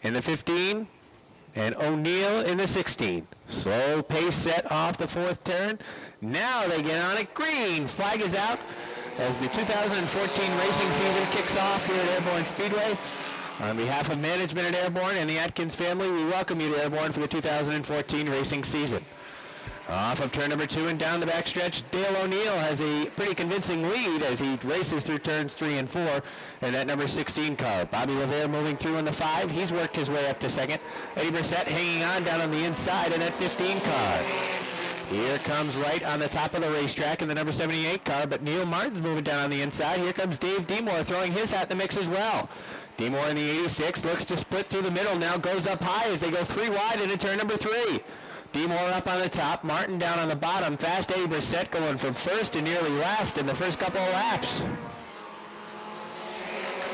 in the 15, and O'Neill in the 16. Slow pace set off the fourth turn. Now they get on it. Green flag is out as the 2014 racing season kicks off here at Airborne Speedway. On behalf of management at Airborne and the Atkins family, we welcome you to Airborne for the 2014 racing season. Off of turn number 2 and down the backstretch, Dale O'Neill has a pretty convincing lead as he races through turns 3 and 4 in that number 16 car. Bobby LeVere moving through in the 5. He's worked his way up to second. Eddie Brissett hanging on down on the inside in that 15 car. Here comes right on the top of the racetrack in the number 78 car, but Neil Martin's moving down on the inside. Here comes Dave Demore throwing his hat in the mix as well. Demore in the 86 looks to split through the middle, now goes up high as they go 3 wide into turn number 3. Demore up on the top, Martin down on the bottom. Fast Eddie Brissett going from first to nearly last in the first couple of laps.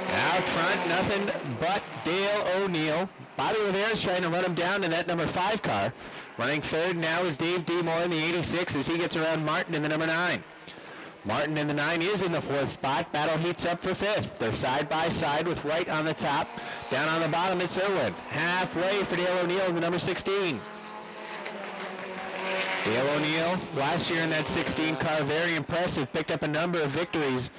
Out front, nothing but Dale O'Neill. Bobby LeVere is trying to run him down in that number 5 car. Running third now is Dave Demore in the 86 as he gets around Martin in the number 9. Martin in the 9 is in the 4th spot. Battle heats up for 5th. They're side by side with Wright on the top. Down on the bottom, it's Irwin. Halfway for Dale O'Neill in the number 16. Dale O'Neill, last year in that 16 car, very impressive. Picked up a number of victories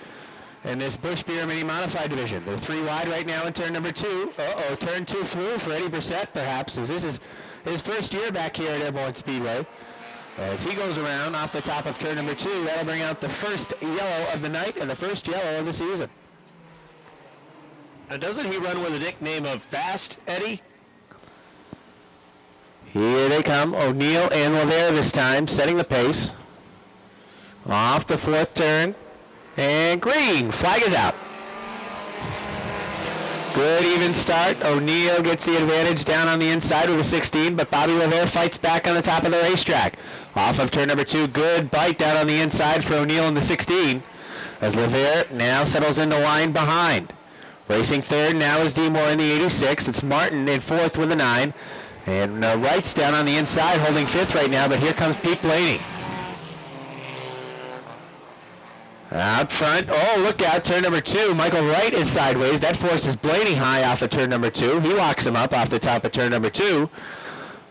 in this Busch Beer Mini Modified division. They're 3 wide right now in turn number 2. Turn 2 flew for Eddie Brissett, perhaps, as this is his first year back here at Airborne Speedway. As he goes around off the top of turn number 2, that'll bring out the first yellow of the night and the first yellow of the season. Now, doesn't he run with a nickname of Fast Eddie? Here they come, O'Neill and LeVere this time, setting the pace. Off the 4th turn, and green, flag is out. Good even start. O'Neill gets the advantage down on the inside with a 16, but Bobby LeVere fights back on the top of the racetrack. Off of turn number 2, good bite down on the inside for O'Neill in the 16, as LeVere now settles into line behind. Racing third now is Demore in the 86. It's Martin in 4th with a 9. And Wright's down on the inside holding 5th right now, but here comes Pete Blaney. Out front, oh, look out, turn number 2. Michael Wright is sideways. That forces Blaney high off of turn number 2. He locks him up off the top of turn number 2,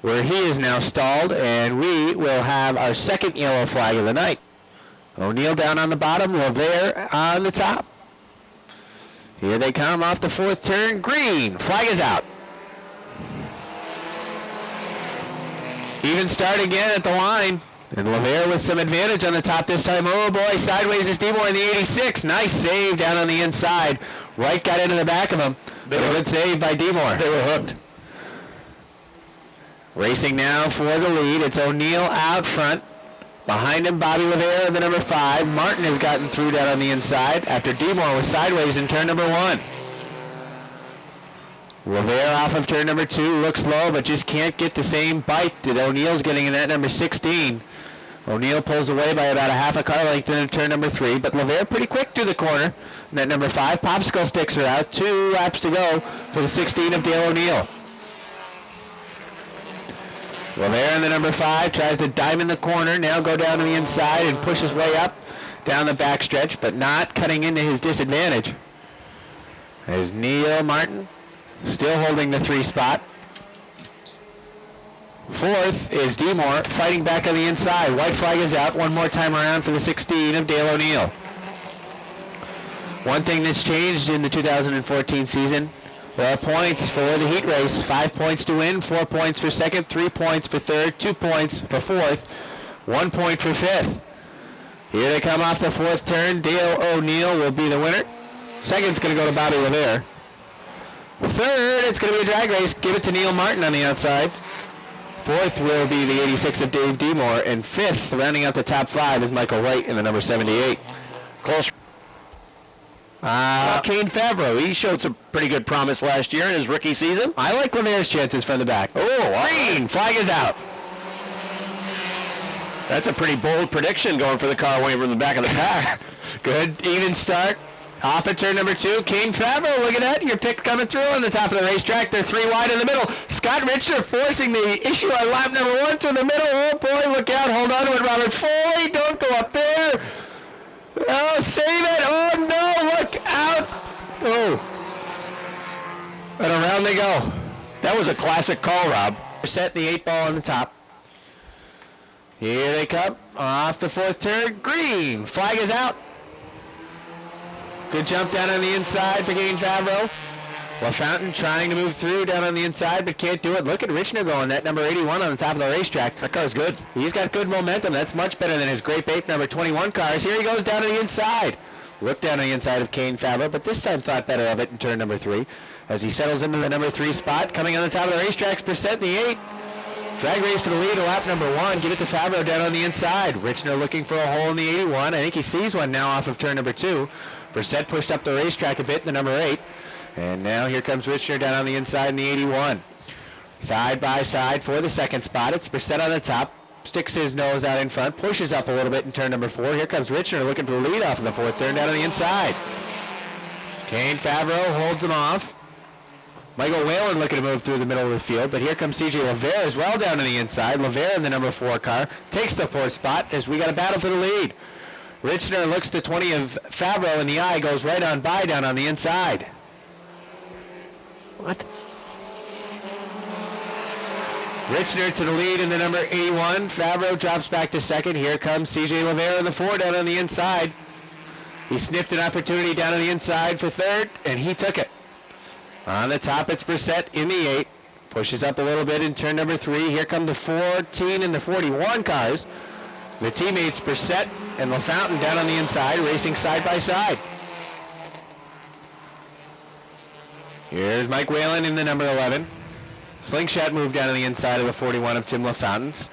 where he is now stalled, and we will have our second yellow flag of the night. O'Neill down on the bottom, LeVere on the top. Here they come off the 4th turn. Green, flag is out. Even start again at the line. And LeVere with some advantage on the top this time. Oh boy, sideways is Demore in the 86. Nice save down on the inside. Wright got into the back of him. But a good save by Demore. They were hooked. Racing now for the lead. It's O'Neill out front. Behind him, Bobby LeVere in the number 5. Martin has gotten through down on the inside after Demore was sideways in turn number 1. LeVere off of turn number 2 looks low, but just can't get the same bite that O'Neill's getting in that number 16. O'Neill pulls away by about a half a car length in turn number 3, but LeVere pretty quick through the corner. And that number 5, popsicle sticks are out. 2 laps to go for the 16 of Dale O'Neill. LeVere in the number 5 tries to diamond the corner, now go down to the inside and push his way up down the backstretch, but not cutting into his disadvantage. As Neil Martin still holding the 3 spot. 4th is Demore fighting back on the inside. White flag is out one more time around for the 16 of Dale O'Neill. One thing that's changed in the 2014 season, there are points for the heat race. 5 points to win, 4 points for 2nd, 3 points for 3rd, 2 points for 4th, 1 point for 5th. Here they come off the 4th turn. Dale O'Neill will be the winner. 2nd's going to go to Bobby LeVere. 3rd, it's going to be a drag race. Give it to Neil Martin on the outside. 4th will be the 86 of Dave Demore. And 5th, rounding out the top 5, is Michael Wright in the number 78. Close. Kane Favreau, he showed some pretty good promise last year in his rookie season. I like LeVere's chances from the back. Oh, green, flag is out. That's a pretty bold prediction going for the car way from the back of the pack. Good even start. Off at turn number 2, Kane Favreau, look at that, your pick coming through on the top of the racetrack. They're 3 wide in the middle. Scott Richter forcing the issue on lap number 1 through the middle. Oh boy, look out, hold on to it, Robert Foley, don't go up there. Oh, save it, oh no, look out. Oh, and around they go. That was a classic call, Rob. Set the 8 ball on the top. Here they come. Off the 4th turn. Green. Flag is out. Good jump down on the inside for Kane Favreau. LaFountain trying to move through down on the inside, but can't do it. Look at Richner going, that number 81 on the top of the racetrack. That car's good. He's got good momentum. That's much better than his Grape Ape number 21 cars. Here he goes down to the inside. Looked down on the inside of Kane Favreau, but this time thought better of it in turn number 3. As he settles into the number 3 spot, coming on the top of the racetrack's Percent the 8. Drag race to the lead, lap number 1. Give it to Favreau down on the inside. Richner looking for a hole in the 81. I think he sees one now off of turn number 2. Brissett pushed up the racetrack a bit in the number 8. And now here comes Richner down on the inside in the 81. Side by side for the 2nd spot. It's Brissett on the top. Sticks his nose out in front. Pushes up a little bit in turn number 4. Here comes Richner looking for the lead off of the 4th turn down on the inside. Kane Favreau holds him off. Michael Whalen looking to move through the middle of the field, but here comes C.J. LeVere as well down on the inside. LeVere in the number 4 car takes the 4th spot as we got a battle for the lead. Richner looks to 20 of Favreau in the eye, goes right on by down on the inside. What? Richner to the lead in the number 81. Favreau drops back to 2nd. Here comes C.J. LeVere in the 4 down on the inside. He sniffed an opportunity down on the inside for 3rd, and he took it. On the top, it's Brissett in the 8. Pushes up a little bit in turn number 3. Here come the 14 and the 41 cars. The teammates Brissett and LaFountain down on the inside, racing side by side. Here's Mike Whalen in the number 11. Slingshot move down on the inside of the 41 of Tim LaFountain.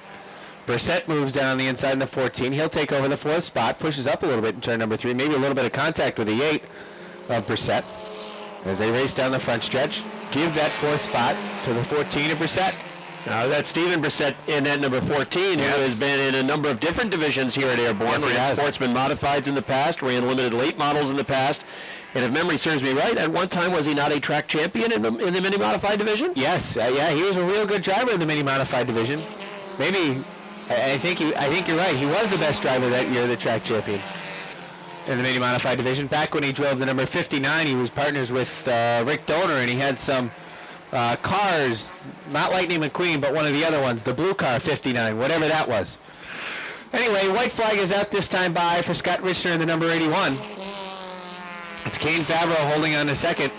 Brissett moves down on the inside in the 14. He'll take over the 4th spot, pushes up a little bit in turn number 3. Maybe a little bit of contact with the 8 of Brissett. As they race down the front stretch, give that 4th spot to the 14 of Brissett. Now that's Steven Brissett in that number 14, yes, who has been in a number of different divisions here at Airborne. Yes, ran Sportsman Modifieds in the past, ran limited late models in the past. And if memory serves me right, at one time was he not a track champion in the mini modified division? Yes, yeah, he was a real good driver in the mini modified division. Maybe, I think you're right. He was the best driver that year, the track champion in the mini modified division. Back when he drove the number 59, he was partners with Rick Donor, and he had some cars, not Lightning McQueen, but one of the other ones, the blue car 59, whatever that was. Anyway, white flag is out this time by for Scott Richner in the number 81. It's Kane Favreau holding on to 2nd.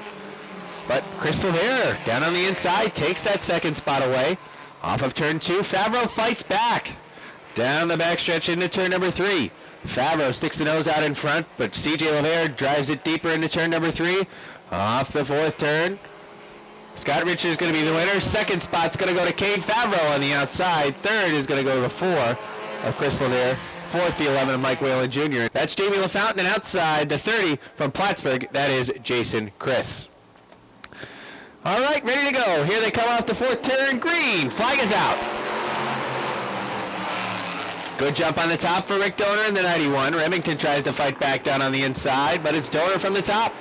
But Chris LeVere down on the inside takes that 2nd spot away. Off of turn 2, Favreau fights back. Down the backstretch into turn number 3. Favreau sticks the nose out in front, but C.J. LeVere drives it deeper into turn number 3. Off the 4th turn. Scott Richner is going to be the winner. 2nd spot's going to go to Kane Favreau on the outside. 3rd is going to go to the 4 of Chris LeVere. 4th, the 11 of Mike Whalen Jr. That's Jamie LaFountain, and outside the 30 from Plattsburgh, that is Jason Chris. All right, ready to go. Here they come off the 4th turn. Green. Flag is out. Good jump on the top for Rick Donor in the 91. Remington tries to fight back down on the inside, but it's Donor from the top.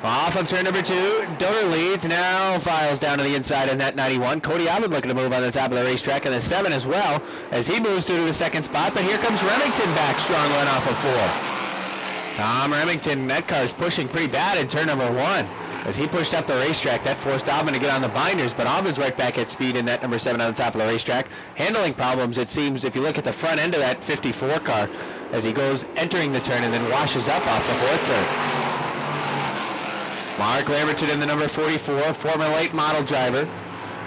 Off of turn number 2, Donor leads, now files down to the inside in that 91. Cody Allen looking to move on the top of the racetrack in the 7 as well, as he moves through to the 2nd spot, but here comes Remington back, strong run off of 4. Tom Remington, that car's pushing pretty bad in turn number 1. As he pushed up the racetrack, that forced Auburn to get on the binders, but Auburn's right back at speed in that number 7 on the top of the racetrack. Handling problems, it seems, if you look at the front end of that 54 car, as he goes entering the turn and then washes up off the 4th turn. Mark Lamberton in the number 44, former late model driver,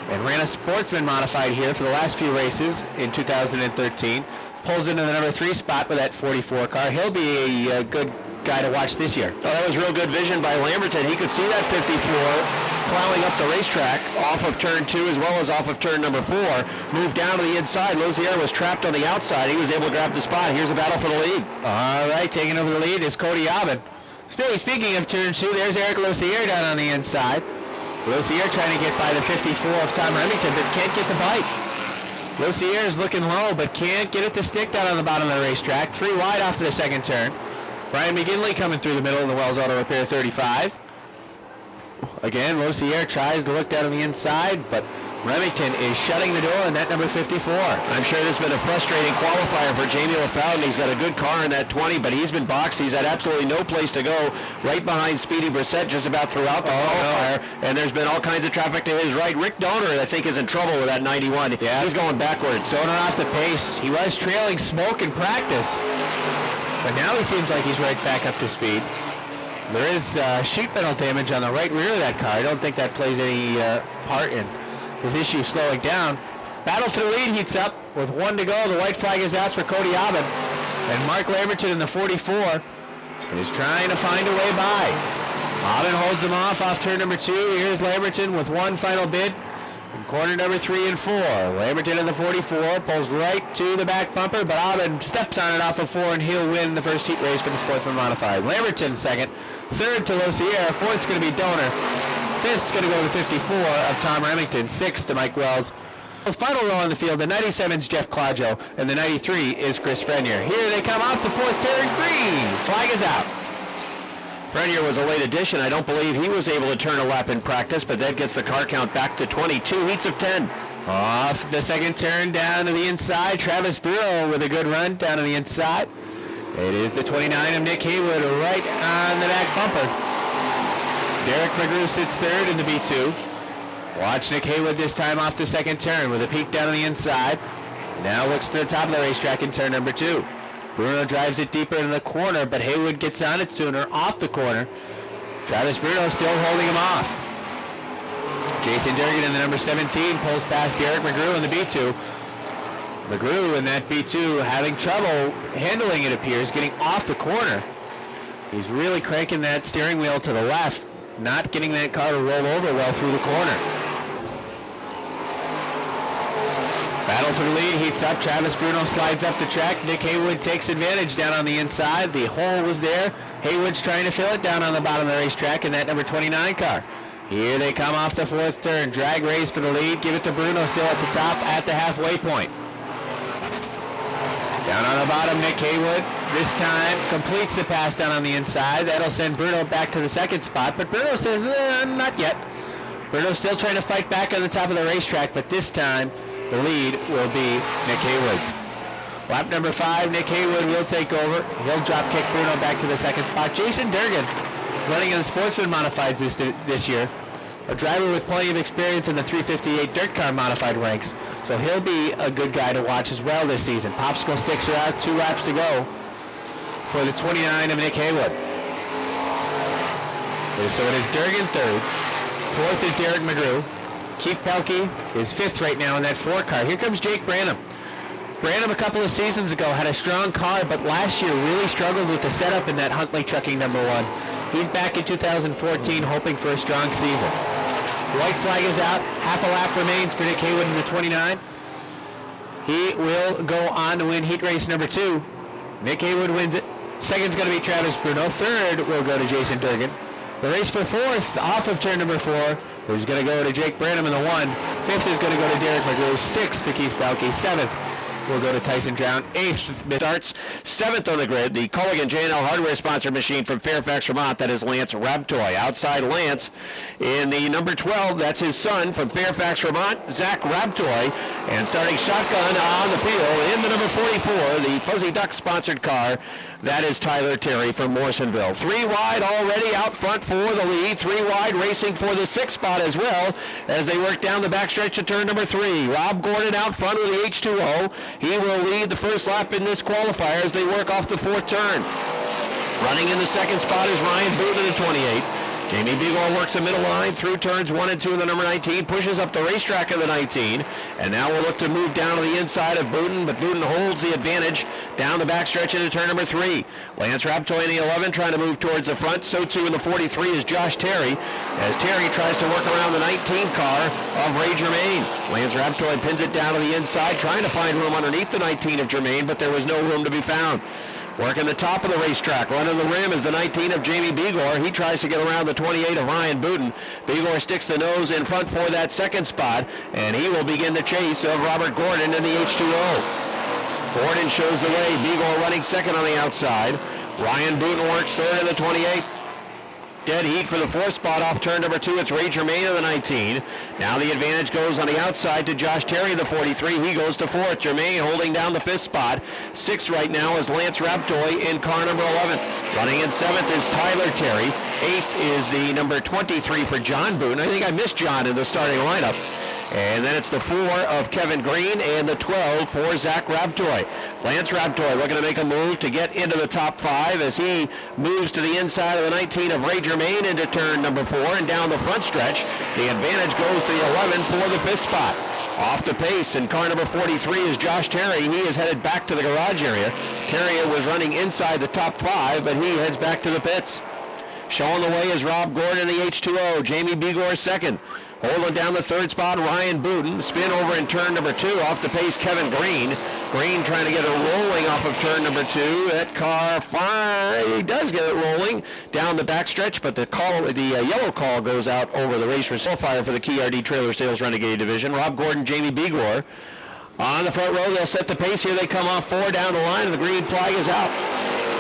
and ran a Sportsman modified here for the last few races in 2013. Pulls into the number 3 spot with that 44 car. He'll be a good guy to watch this year. Oh, that was real good vision by Lamberton. He could see that 54 plowing up the racetrack off of turn 2 as well as off of turn number 4. Moved down to the inside. Lozier was trapped on the outside. He was able to grab the spot. Here's a battle for the lead. All right, taking over the lead is Cody Aubin. Speaking of turn 2, there's Eric Lozier down on the inside. Lozier trying to get by the 54 of Tom Remington, but can't get the bite. Lozier is looking low, but can't get it to stick down on the bottom of the racetrack. 3 wide off to the 2nd turn. Brian McGinley coming through the middle in the Wells Auto Repair 35. Again, Lozier tries to look down on the inside, but Remington is shutting the door on that number 54. I'm sure this has been a frustrating qualifier for Jamie LaFountain. He's got a good car in that 20, but he's been boxed. He's had absolutely no place to go, right behind Speedy Brissett just about throughout the qualifier, and there's been all kinds of traffic to his right. Rick Donor, I think, is in trouble with that 91. Yeah. He's going backwards. Donor off the pace. He was trailing Smoke in practice, but now he seems like he's right back up to speed. There is sheet metal damage on the right rear of that car. I don't think that plays any part in his issue slowing down. Battle for the lead heats up with 1 to go. The white flag is out for Cody Aubin. And Mark Lamberton in the 44 is trying to find a way by. Aubin holds him off turn number 2. Here's Lamberton with one final bid in corner number 3 and 4. Lamberton in the 44 pulls right to the back bumper, but Aubin steps on it off of 4, and he'll win the first heat race for the Sportsman Modified. Lamberton second. Third to Losier. Fourth's going to be Donor. Fifth's going to go to 54 of Tom Remington. Sixth to Mike Wells. The final row on the field, the 97's Jeff Claudio, and the 93 is Chris Frenier. Here they come off the fourth turn. Green. Flag is out. Frenier was a late addition. I don't believe he was able to turn a lap in practice, but that gets the car count back to 22 heats of 10. Off the second turn down to the inside. Travis Bureau with a good run down to the inside. It is the 29 of Nick Haywood right on the back bumper. Derek McGrew sits third in the B2. Watch Nick Haywood this time off the second turn with a peek down on the inside. Now looks to the top of the racetrack in turn number 2. Bruno drives it deeper in the corner, but Haywood gets on it sooner off the corner. Travis Bruno still holding him off. Jason Durgan in the number 17 pulls past Derek McGrew in the B2. McGrew in that B2 having trouble handling, it appears, getting off the corner. He's really cranking that steering wheel to the left, not getting that car to roll over well through the corner. Battle for the lead heats up. Travis Bruno slides up the track. Nick Haywood takes advantage down on the inside. The hole was there. Haywood's trying to fill it down on the bottom of the racetrack in that number 29 car. Here they come off the fourth turn. Drag race for the lead. Give it to Bruno still at the top at the halfway point. Down on the bottom, Nick Haywood this time completes the pass down on the inside. That'll send Bruno back to the second spot, but Bruno says, not yet. Bruno's still trying to fight back on the top of the racetrack, but this time the lead will be Nick Haywood's. Lap number 5, Nick Haywood will take over. He'll drop kick Bruno back to the second spot. Jason Durgan running in the Sportsman Modifieds this year. A driver with plenty of experience in the 358 dirt car modified ranks. So he'll be a good guy to watch as well this season. Popsicle sticks are out, 2 laps to go for the 29 of Nick Haywood. So it is Durgan third. Fourth is Derek McGrew. Keith Pelkey is fifth right now in that 4 car. Here comes Jake Branham. Branham a couple of seasons ago had a strong car, but last year really struggled with the setup in that Huntley Trucking number 1. He's back in 2014 hoping for a strong season. White flag is out. Half a lap remains for Nick Haywood in the 29. He will go on to win heat race number 2. Nick Haywood wins it. Second's going to be Travis Bruno. Third will go to Jason Durgan. The race for fourth off of turn number 4 is going to go to Jake Branham in the 1. Fifth is going to go to Derek McGrew. Sixth to Keith Balke. Seventh will go to Tyson Drown. Eighth starts. Seventh on the grid, the Culligan J&L Hardware sponsored machine from Fairfax, Vermont. That is Lance Rabtoy. Outside Lance in the number 12, that's his son from Fairfax, Vermont, Zach Rabtoy. And starting shotgun on the field in the number 44, the Fuzzy Duck sponsored car. That is Tyler Terry from Morrisonville. 3 wide already out front for the lead. 3 wide racing for the 6th spot as well as they work down the backstretch to turn number 3. Rob Gordon out front with the H2O. He will lead the first lap in this qualifier as they work off the 4th turn. Running in the 2nd spot is Ryan Boone in the 28. Jamie Bigor works the middle line through turns 1 and 2 in the number 19, pushes up the racetrack of the 19, and now we'll look to move down to the inside of Booten, but Booten holds the advantage down the backstretch into turn number 3. Lance Rabtoy in the 11 trying to move towards the front, so too in the 43 is Josh Terry, as Terry tries to work around the 19 car of Ray Germain. Lance Rabtoy pins it down to the inside, trying to find room underneath the 19 of Germain, but there was no room to be found. Working the top of the racetrack, running the rim is the 19 of Jamie Bigor. He tries to get around the 28 of Ryan Booten. Bigor sticks the nose in front for that 2nd spot, and he will begin the chase of Robert Gordon in the H2O. Gordon shows the way. Bigor running 2nd on the outside. Ryan Booten works 3rd in the 28. Dead heat for the 4th spot off turn number 2. It's Ray Germain of the 19. Now the advantage goes on the outside to Josh Terry, the 43. He goes to 4th. Germain holding down the 5th spot. 6th right now is Lance Raptoy in car number 11. Running in 7th is Tyler Terry. 8th is the number 23 for John Boone. I think I missed John in the starting lineup. And then it's the 4 of Kevin Green and the 12 for Zach Raptoy. Lance Raptoy looking to make a move to get into the top 5 as he moves to the inside of the 19 of Ray Germain into turn number 4 and down the front stretch. The advantage goes to the 11 for the 5th spot. Off the pace in car number 43 is Josh Terry. He is headed back to the garage area. Terry was running inside the top 5, but he heads back to the pits. Showing the way is Rob Gordon in the H2O. Jamie Begor second. Holding down the 3rd spot, Ryan Booten. Spin over in turn number 2. Off the pace, Kevin Green. Green trying to get it rolling off of turn number 2. That car, he does get it rolling down the backstretch, but the yellow call goes out over the race qualifier for the Key RD Trailer Sales Renegade Division. Rob Gordon, Jamie Begor. On the front row, they'll set the pace here. They come off 4 down the line, and the green flag is out.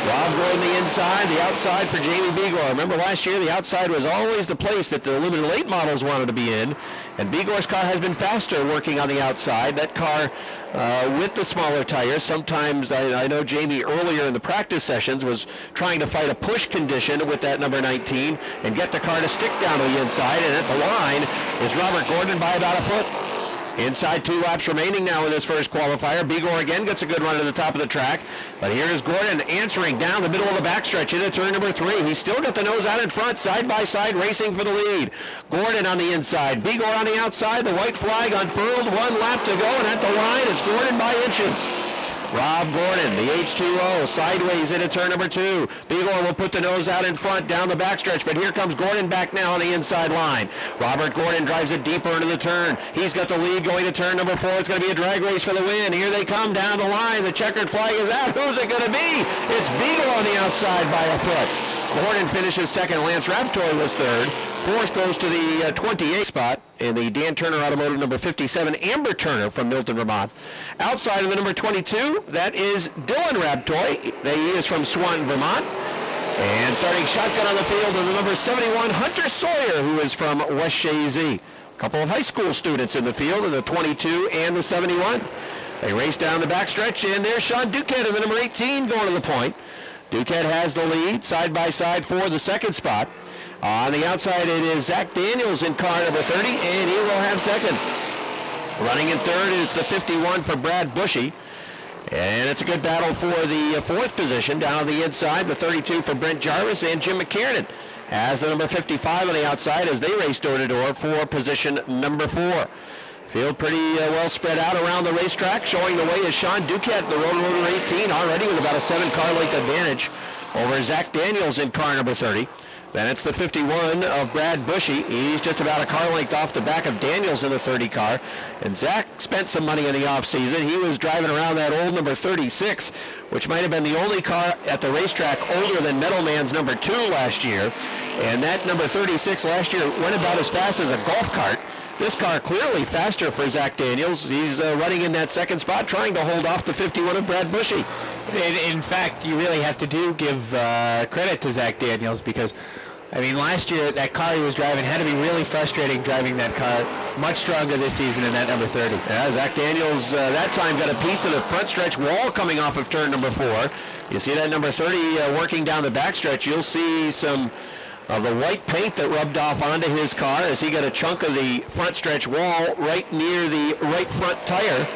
Rob Gordon the inside, the outside for Jamie Begor. Remember last year, the outside was always the place that the limited late models wanted to be in, and Begor's car has been faster working on the outside. That car with the smaller tires, sometimes I know Jamie earlier in the practice sessions was trying to fight a push condition with that number 19 and get the car to stick down to the inside, and at the line is Robert Gordon by about a foot. Inside 2 laps remaining now in this first qualifier. Begor again gets a good run to the top of the track. But here is Gordon answering down the middle of the backstretch into turn number 3. He's still got the nose out in front, side by side, racing for the lead. Gordon on the inside, Begor on the outside. The white flag unfurled, 1 lap to go, and at the line it's Gordon by inches. Rob Gordon, the H2O, sideways into turn number 2. Begor will put the nose out in front down the backstretch, but here comes Gordon back now on the inside line. Robert Gordon drives it deeper into the turn. He's got the lead going to turn number 4. It's going to be a drag race for the win. Here they come down the line. The checkered flag is out. Who's it going to be? It's Begor on the outside by a foot. Gordon finishes second. Lance Raptoy was third. 4th goes to the 28th spot in the Dan Turner Automotive number 57, Amber Turner from Milton, Vermont. Outside of the number 22, that is Dylan Raptoy. He is from Swanton, Vermont. And starting shotgun on the field is the number 71, Hunter Sawyer, who is from West Shazy. A couple of high school students in the field in the 22 and the 71. They race down the backstretch, and there's Sean Duquette in the number 18 going to the point. Duquette has the lead side by side for the 2nd spot. On the outside, it is Zach Daniels in car number 30, and he will have 2nd. Running in 3rd, it's the 51 for Brad Bushy. And it's a good battle for the 4th position. Down on the inside, the 32 for Brent Jarvis, and Jim McKiernan has the number 55 on the outside as they race door-to-door for position number 4. Field pretty well spread out around the racetrack. Showing the way is Sean Duquette, the Rotor 18, already with about a 7-car length advantage over Zach Daniels in car number 30. Then it's the 51 of Brad Bushy. He's just about a car length off the back of Daniels in the 30 car. And Zach spent some money in the offseason. He was driving around that old number 36, which might have been the only car at the racetrack older than Meadowman's number 2 last year. And that number 36 last year went about as fast as a golf cart. This car clearly faster for Zach Daniels. He's running in that 2nd spot, trying to hold off the 51 of Brad Bushy. In fact, you really have to give credit to Zach Daniels because, I mean, last year that car he was driving had to be really frustrating driving that car. Much stronger this season in that number 30. Yeah, Zach Daniels that time got a piece of the front stretch wall coming off of turn number 4. You see that number 30 working down the backstretch. You'll see some of the white paint that rubbed off onto his car as he got a chunk of the front stretch wall right near the right front tire.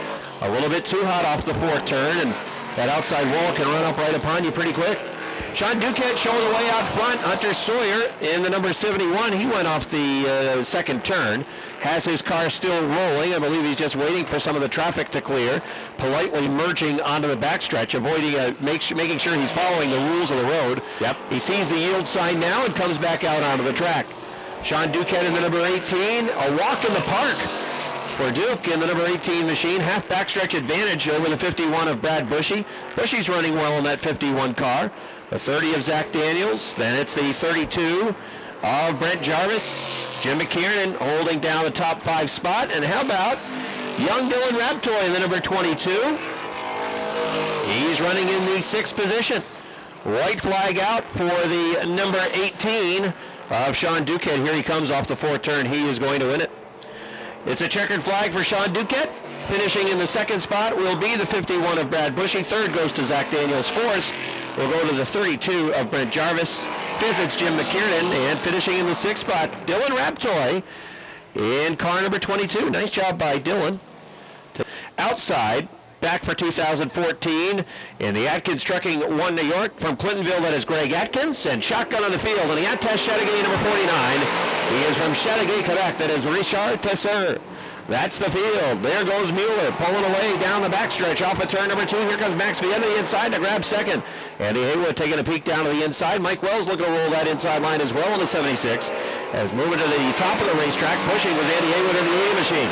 A little bit too hot off the 4th turn, and that outside wall can run up right upon you pretty quick. Sean Duquette showing the way out front. Hunter Sawyer in the number 71. He went off the 2nd turn. Has his car still rolling. I believe he's just waiting for some of the traffic to clear. Politely merging onto the backstretch, avoiding making sure he's following the rules of the road. Yep. He sees the yield sign now and comes back out onto the track. Sean Duquette in the number 18. A walk in the park for Duke in the number 18 machine. Half backstretch advantage over the 51 of Brad Bushy. Bushy's running well in that 51 car. The 30 of Zach Daniels. Then it's the 32 of Brent Jarvis. Jim McKiernan holding down the top 5 spot. And how about young Dylan Raptoy in the number 22? He's running in the 6th position. White flag out for the number 18 of Sean Duquette. Here he comes off the fourth turn. He is going to win it. It's a checkered flag for Sean Duquette. Finishing in the second spot will be the 51 of Brad Bushy. Third goes to Zach Daniels. Fourth will go to the 32 of Brent Jarvis. Fifth, it's Jim McKiernan. And finishing in the sixth spot, Dylan Raptoy in car number 22. Nice job by Dylan. Outside, back for 2014 in the Atkins Trucking 1 New York. From Clintonville, that is Greg Atkins. And shotgun on the field in the Attest Chateauguay number 49. He is from Chateauguay, Quebec. That is Richard Tesser. That's the field. There goes Mueller pulling away down the backstretch off of turn number 2. Here comes Max Vienna to the inside to grab second. Andy Haywood taking a peek down to the inside. Mike Wells looking to roll that inside line as well in the 76. As moving to the top of the racetrack, pushing was Andy Haywood in the 80 machine.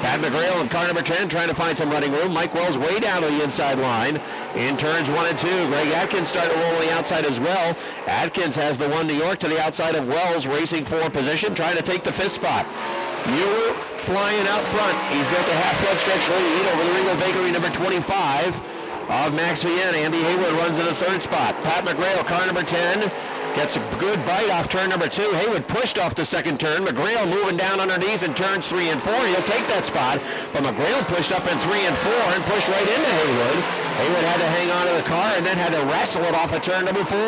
Pat McGrail in car number 10 trying to find some running room. Mike Wells way down to the inside line in turns 1 and 2. Greg Atkins starting to roll on the outside as well. Atkins has the 1 New York to the outside of Wells, racing for position, trying to take the 5th spot. Mueller flying out front. He's built a half-flood stretch lead over the Ringo Bakery number 25 of Max Vienna. Andy Haywood runs in the 3rd spot. Pat McGrail, car number 10. Gets a good bite off turn number 2. Haywood pushed off the second turn. McGrail moving down underneath in turns 3 and 4. He'll take that spot. But McGrail pushed up in 3 and 4 and pushed right into Haywood. Haywood had to hang on to the car and then had to wrestle it off of turn number 4.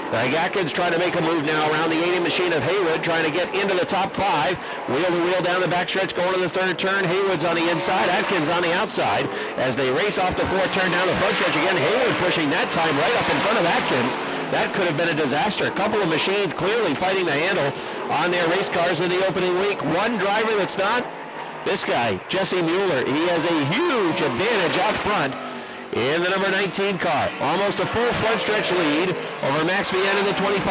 Greg Atkins trying to make a move now around the 80 machine of Haywood, trying to get into the top 5. Wheel to wheel down the backstretch, going to the 3rd turn. Haywood's on the inside, Atkins on the outside. As they race off the 4th turn down the front stretch again, Haywood pushing that time right up in front of Atkins. That could have been a disaster. A couple of machines clearly fighting the handle on their race cars in the opening week. One driver that's not, this guy, Jesse Mueller. He has a huge advantage out front in the number 19 car. Almost a full front stretch lead over Max Vienne in the 25.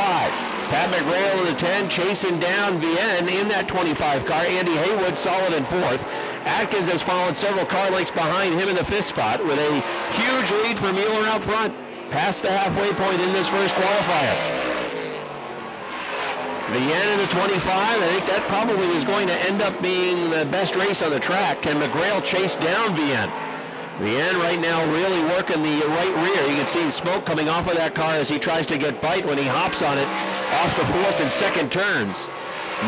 Pat McGrail in the 10 chasing down Vienne in that 25 car. Andy Haywood solid in 4th. Atkins has fallen several car lengths behind him in the 5th spot with a huge lead for Mueller out front. Past the halfway point in this first qualifier. Vienne in the 25, I think that probably is going to end up being the best race on the track. Can McGrail chase down Vienne? Vienne right now really working the right rear. You can see smoke coming off of that car as he tries to get bite when he hops on it off the 4th and 2nd turns.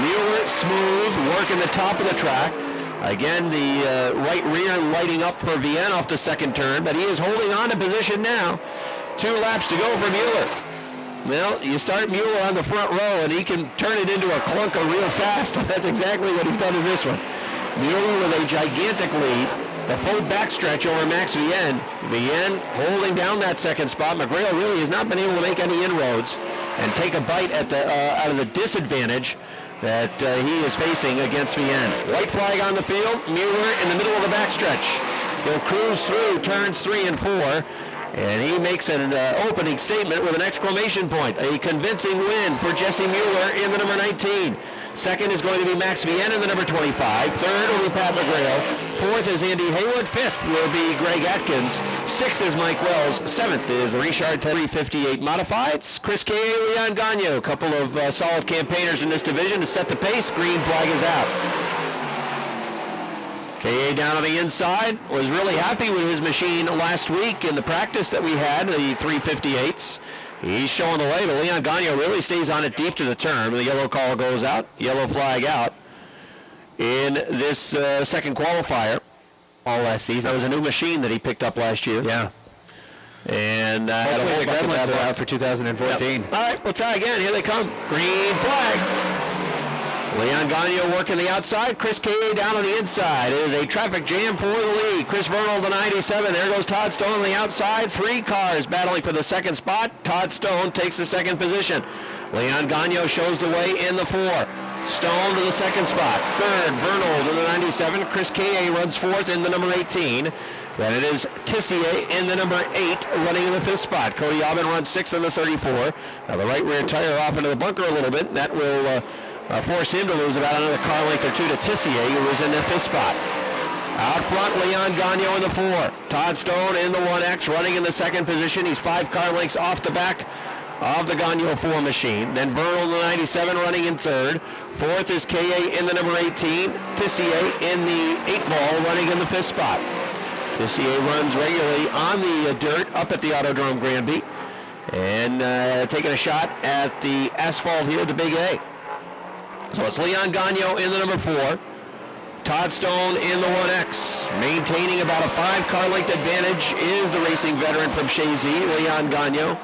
Mueller smooth, working the top of the track. Again, the right rear lighting up for Vienne off the 2nd turn, but he is holding on to position now. 2 laps to go for Mueller. Well, you start Mueller on the front row and he can turn it into a clunker real fast. That's exactly what he's done in this one. Mueller with a gigantic lead. The full backstretch over Max Vienne. Vienne holding down that 2nd spot. McGrail really has not been able to make any inroads and take a bite at the out of the disadvantage that he is facing against Vienne. White flag on the field. Mueller in the middle of the backstretch. He'll cruise through turns 3 and 4. And he makes an opening statement with an exclamation point. A convincing win for Jesse Mueller in the number 19. 2nd is going to be Max Vienne in the number 25. 3rd will be Pat McGrail. 4th is Andy Haywood. 5th will be Greg Atkins. 6th is Mike Wells. 7th is Richard 358 Modifieds. Chris K. Leon Gagnon. A couple of solid campaigners in this division to set the pace. Green flag is out. KA down on the inside, was really happy with his machine last week in the practice that we had, the 358s. He's showing the way, but Leon Gagnon really stays on it deep to the turn. The yellow call goes out, yellow flag out in this second qualifier. All last season. That was a new machine that he picked up last year. Yeah. And hopefully the gremlins are out for 2014. Yep. All right, we'll try again. Here they come. Green flag. Leon Gagnon working the outside. Chris K.A. down on the inside. It is a traffic jam for the lead. Chris Vernal, the 97. There goes Todd Stone on the outside. 3 cars battling for the 2nd spot. Todd Stone takes the 2nd position. Leon Gagnon shows the way in the 4. Stone to the 2nd spot. 3rd, Vernal to the 97. Chris K.A. runs 4th in the number 18. Then it is Tissier in the number 8 running in the 5th spot. Cody Aubin runs 6th in the 34. Now the right rear tire off into the bunker a little bit. That will force him to lose about another car length or 2 to Tissier, who was in the 5th spot. Out front, Leon Gagnon in the 4. Todd Stone in the 1X running in the 2nd position. He's 5 car lengths off the back of the Gagnon 4 machine. Then Vernal in the 97 running in 3rd. 4th is KA in the number 18. Tissier in the 8 ball running in the 5th spot. Tissier runs regularly on the dirt up at the Autodrome Granby. And taking a shot at the asphalt here at the Big A. So it's Leon Gagnon in the number 4. Todd Stone in the 1X. Maintaining about a 5-car length advantage is the racing veteran from Chazy, Leon Gagnon.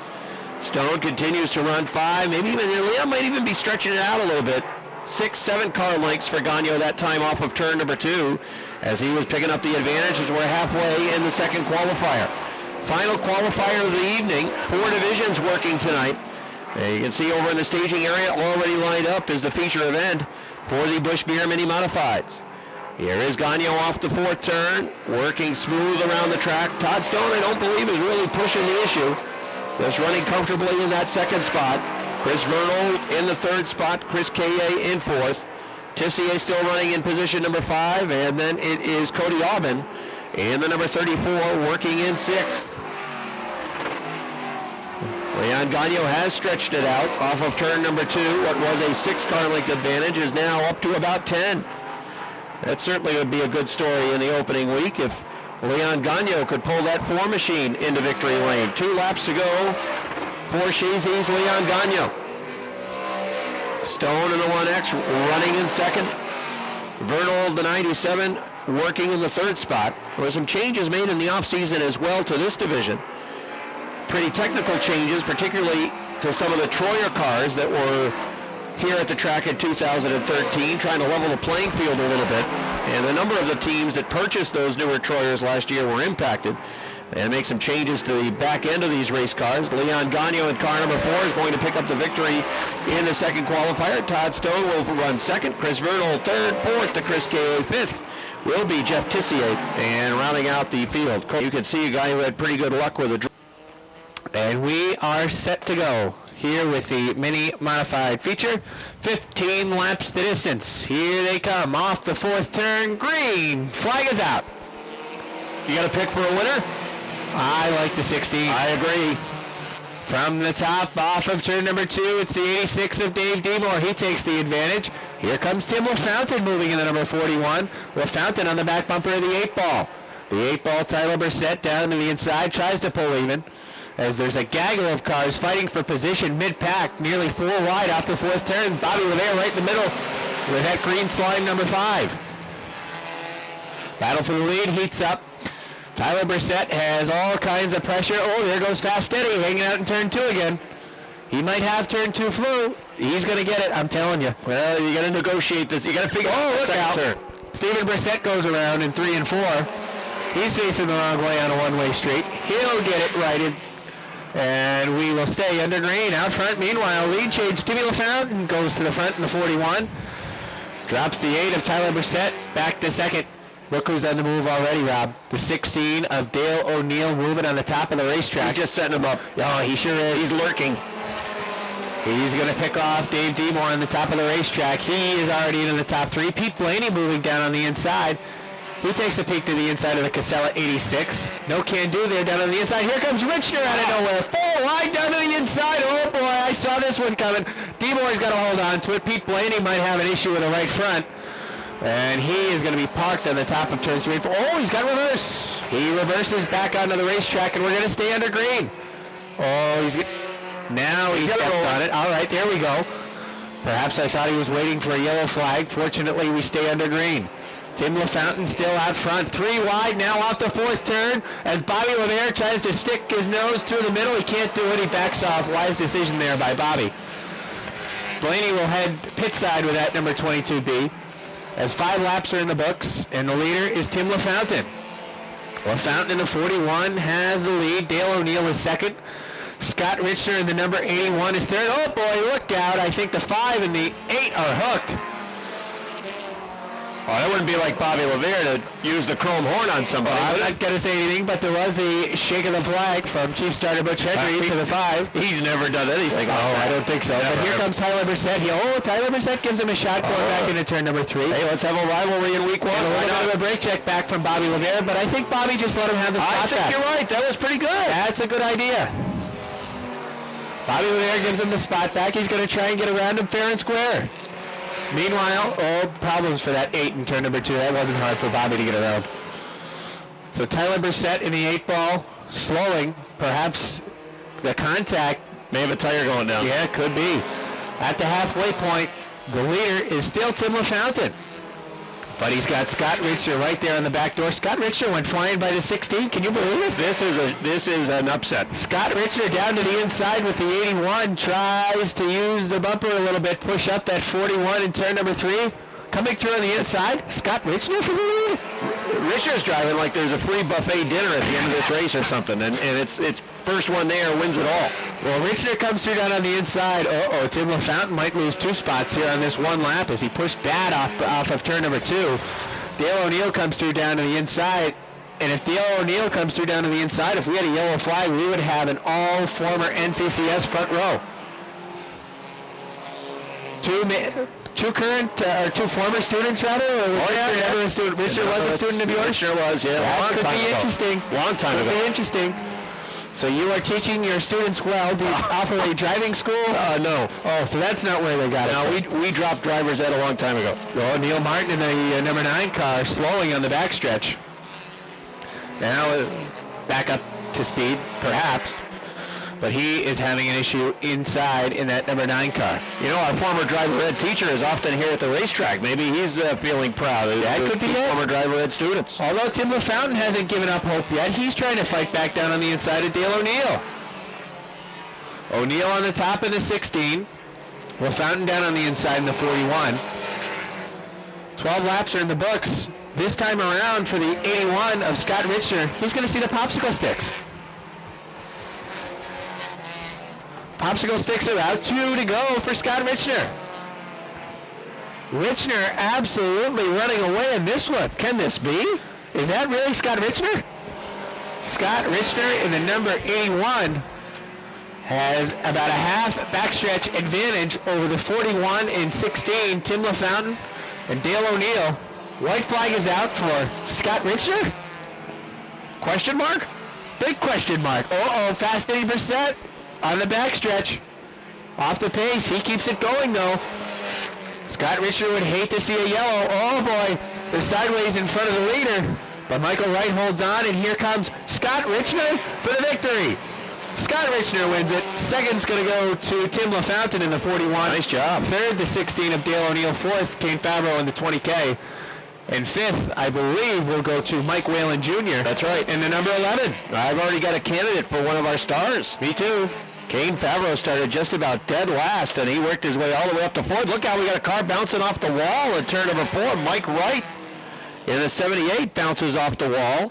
Stone continues to run 5. Maybe even Leon might even be stretching it out a little bit. 6, 7 car lengths for Gagnon that time off of turn number 2 as he was picking up the advantage as we're halfway in the second qualifier. Final qualifier of the evening. 4 divisions working tonight. You can see over in the staging area already lined up is the feature event for the Busch Beer Mini Modifieds. Here is Gagnon off the 4th turn, working smooth around the track. Todd Stone, I don't believe, is really pushing the issue. Just running comfortably in that 2nd spot. Chris Vernal in the 3rd spot. Chris K.A. in 4th. Tissier still running in position number 5. And then it is Cody Aubin in the number 34, working in 6th. Leon Gagnon has stretched it out off of turn number 2. What was a 6-car length advantage is now up to about 10. That certainly would be a good story in the opening week if Leon Gagnon could pull that 4 machine into victory lane. 2 laps to go for Chazy's Leon Gagnon. Stone in the 1X running in 2nd. Vernal, the 97, working in the 3rd spot. There were some changes made in the offseason as well to this division. Pretty technical changes, particularly to some of the Troyer cars that were here at the track in 2013, trying to level the playing field a little bit. And a number of the teams that purchased those newer Troyers last year were impacted. And make some changes to the back end of these race cars. Leon Gagnon in car number 4 is going to pick up the victory in the 2nd qualifier. Todd Stone will run 2nd. Chris Vernal 3rd. 4th to Chris K.A. 5th will be Jeff Tissier. And rounding out the field, you can see a guy who had pretty good luck with a. And we are set to go here with the Mini Modified feature. 15 laps the distance. Here they come off the 4th turn. Green flag is out. You got a pick for a winner? I like the 16. I agree. From the top off of turn number 2, it's the 86 of Dave Demore. He takes the advantage. Here comes Tim LaFountain moving in the number 41. LaFountain on the back bumper of the 8-ball. The 8-ball, Tyler Brissett down to the inside, tries to pull even. As there's a gaggle of cars fighting for position mid-pack, nearly 4 wide off the 4th turn. Bobby Rivera right in the middle with that green slime number 5. Battle for the lead heats up. Tyler Brissett has all kinds of pressure. Oh, there goes Fast Eddie hanging out in turn 2 again. He might have turn 2 flu. He's going to get it, I'm telling you. Well, you got to negotiate this. You got to figure out look out. Turn. Steven Brissett goes around in 3 and 4. He's facing the wrong way on a one-way street. He'll get it righted. And we will stay under green. Out front, meanwhile, lead change. Timmy LaFountain goes to the front in the 41. Drops the 8 of Tyler Brissett back to 2nd. Look who's on the move already, Rob. The 16 of Dale O'Neill moving on the top of the racetrack. He's just setting him up. Oh, he sure is. He's lurking. He's going to pick off Dave Demore on the top of the racetrack. He is already in the top 3. Pete Blaney moving down on the inside. He takes a peek to the inside of the Casella 86. No can-do there down on the inside. Here comes Richner out of nowhere. 4 wide down to the inside. Oh, boy, I saw this one coming. Demore's got to hold on to it. Pete Blaney might have an issue with the right front. And he is going to be parked on the top of turn 3 and 4. Oh, he's got reverse. He reverses back onto the racetrack, and we're going to stay under green. Oh, now he's stepped on it. All right, there we go. Perhaps I thought he was waiting for a yellow flag. Fortunately, we stay under green. Tim LaFountain still out front. 3 wide now off the 4th turn as Bobby Lemaire tries to stick his nose through the middle. He can't do it. He backs off. Wise decision there by Bobby. Blaney will head pit side with that number 22B as 5 laps are in the books, and the leader is Tim LaFountain. LaFountain in the 41 has the lead. Dale O'Neill is 2nd. Scott Richner in the number 81 is 3rd. Oh boy, look out. I think the 5 and the 8 are hooked. Oh, that wouldn't be like Bobby Levere to use the chrome horn on somebody. I'm not going to say anything, but there was a shake of the flag from Chief Starter Butch Henry to the 5. He's never done anything like that. I don't think so. Never. But here comes Tyler Brissett. Tyler Brissett gives him a shot going back into turn number 3. Hey, let's have a rivalry in week 1. And a little bit of a brake check back from Bobby Levere, but I think Bobby just let him have the spot. I think you're right. That was pretty good. That's a good idea. Bobby Levere gives him the spot back. He's going to try and get around him fair and square. Meanwhile, problems for that 8 in turn number 2. That wasn't hard for Bobby to get around. So Tyler Brissett in the 8-ball, slowing. Perhaps the contact may have a tire going down. Yeah, could be. At the halfway point, The leader is still Tim LaFountain. But he's got Scott Richter right there on the back door. Scott Richter went flying by the 16. Can you believe it? This is an upset. Scott Richter down to the inside with the 81. Tries to use the bumper a little bit. Push up that 41 in turn number 3. Coming through on the inside. Scott Richter for the lead. Richter's driving like there's a free buffet dinner at the end of this race or something. And it's first one there wins it all. Well, Richter comes through down on the inside. Tim LaFountain might lose 2 spots here on this one lap as he pushed bad off of turn number 2. Dale O'Neill comes through down to the inside. And if Dale O'Neill comes through down to the inside, if we had a yellow flag, we would have an all-former NCCS front row. Two former students, rather? Never a student. Richard was a student of yours? Richard was, yeah. That could be interesting. Long time ago. Could be interesting. So you are teaching your students well. Do you offer a driving school? No. Oh, so that's not where they got it. No, we dropped driver's ed a long time ago. Oh, Neil Martin in the number 9 car slowing on the backstretch. Now back up to speed, perhaps. But he is having an issue inside in that number 9 car. You know, our former driver ed teacher is often here at the racetrack. Maybe he's feeling proud. That could be it. Former driver ed students. Although Tim LaFountain hasn't given up hope yet, he's trying to fight back down on the inside of Dale O'Neill. O'Neill on the top of the 16. LaFountain down on the inside in the 41. 12 laps are in the books. This time around for the 81 of Scott Richter, he's going to see the popsicle sticks. Popsicle sticks are out. 2 to go for Scott Richter. Richter absolutely running away in this one. Can this be? Is that really Scott Richter? Scott Richter in the number 81 has about a half backstretch advantage over the 41 and 16, Tim LaFountain and Dale O'Neill. White flag is out for Scott Richter? Question mark? Big question mark. Fast 80%. On the backstretch, off the pace. He keeps it going, though. Scott Richter would hate to see a yellow. Oh, boy. They're sideways in front of the leader. But Michael Wright holds on, and here comes Scott Richter for the victory. Scott Richter wins it. Second's going to go to Tim LaFountain in the 41. Nice job. Third, the 16 of Dale O'Neill. Fourth, Kane Favreau in the 20K. And fifth, I believe, will go to Mike Whalen Jr. That's right. In the number 11. I've already got a candidate for one of our stars. Me too. Kane Favreau started just about dead last, and he worked his way all the way up to 4th. Look how we got a car bouncing off the wall in turn number 4. Mike Wright in the 78 bounces off the wall.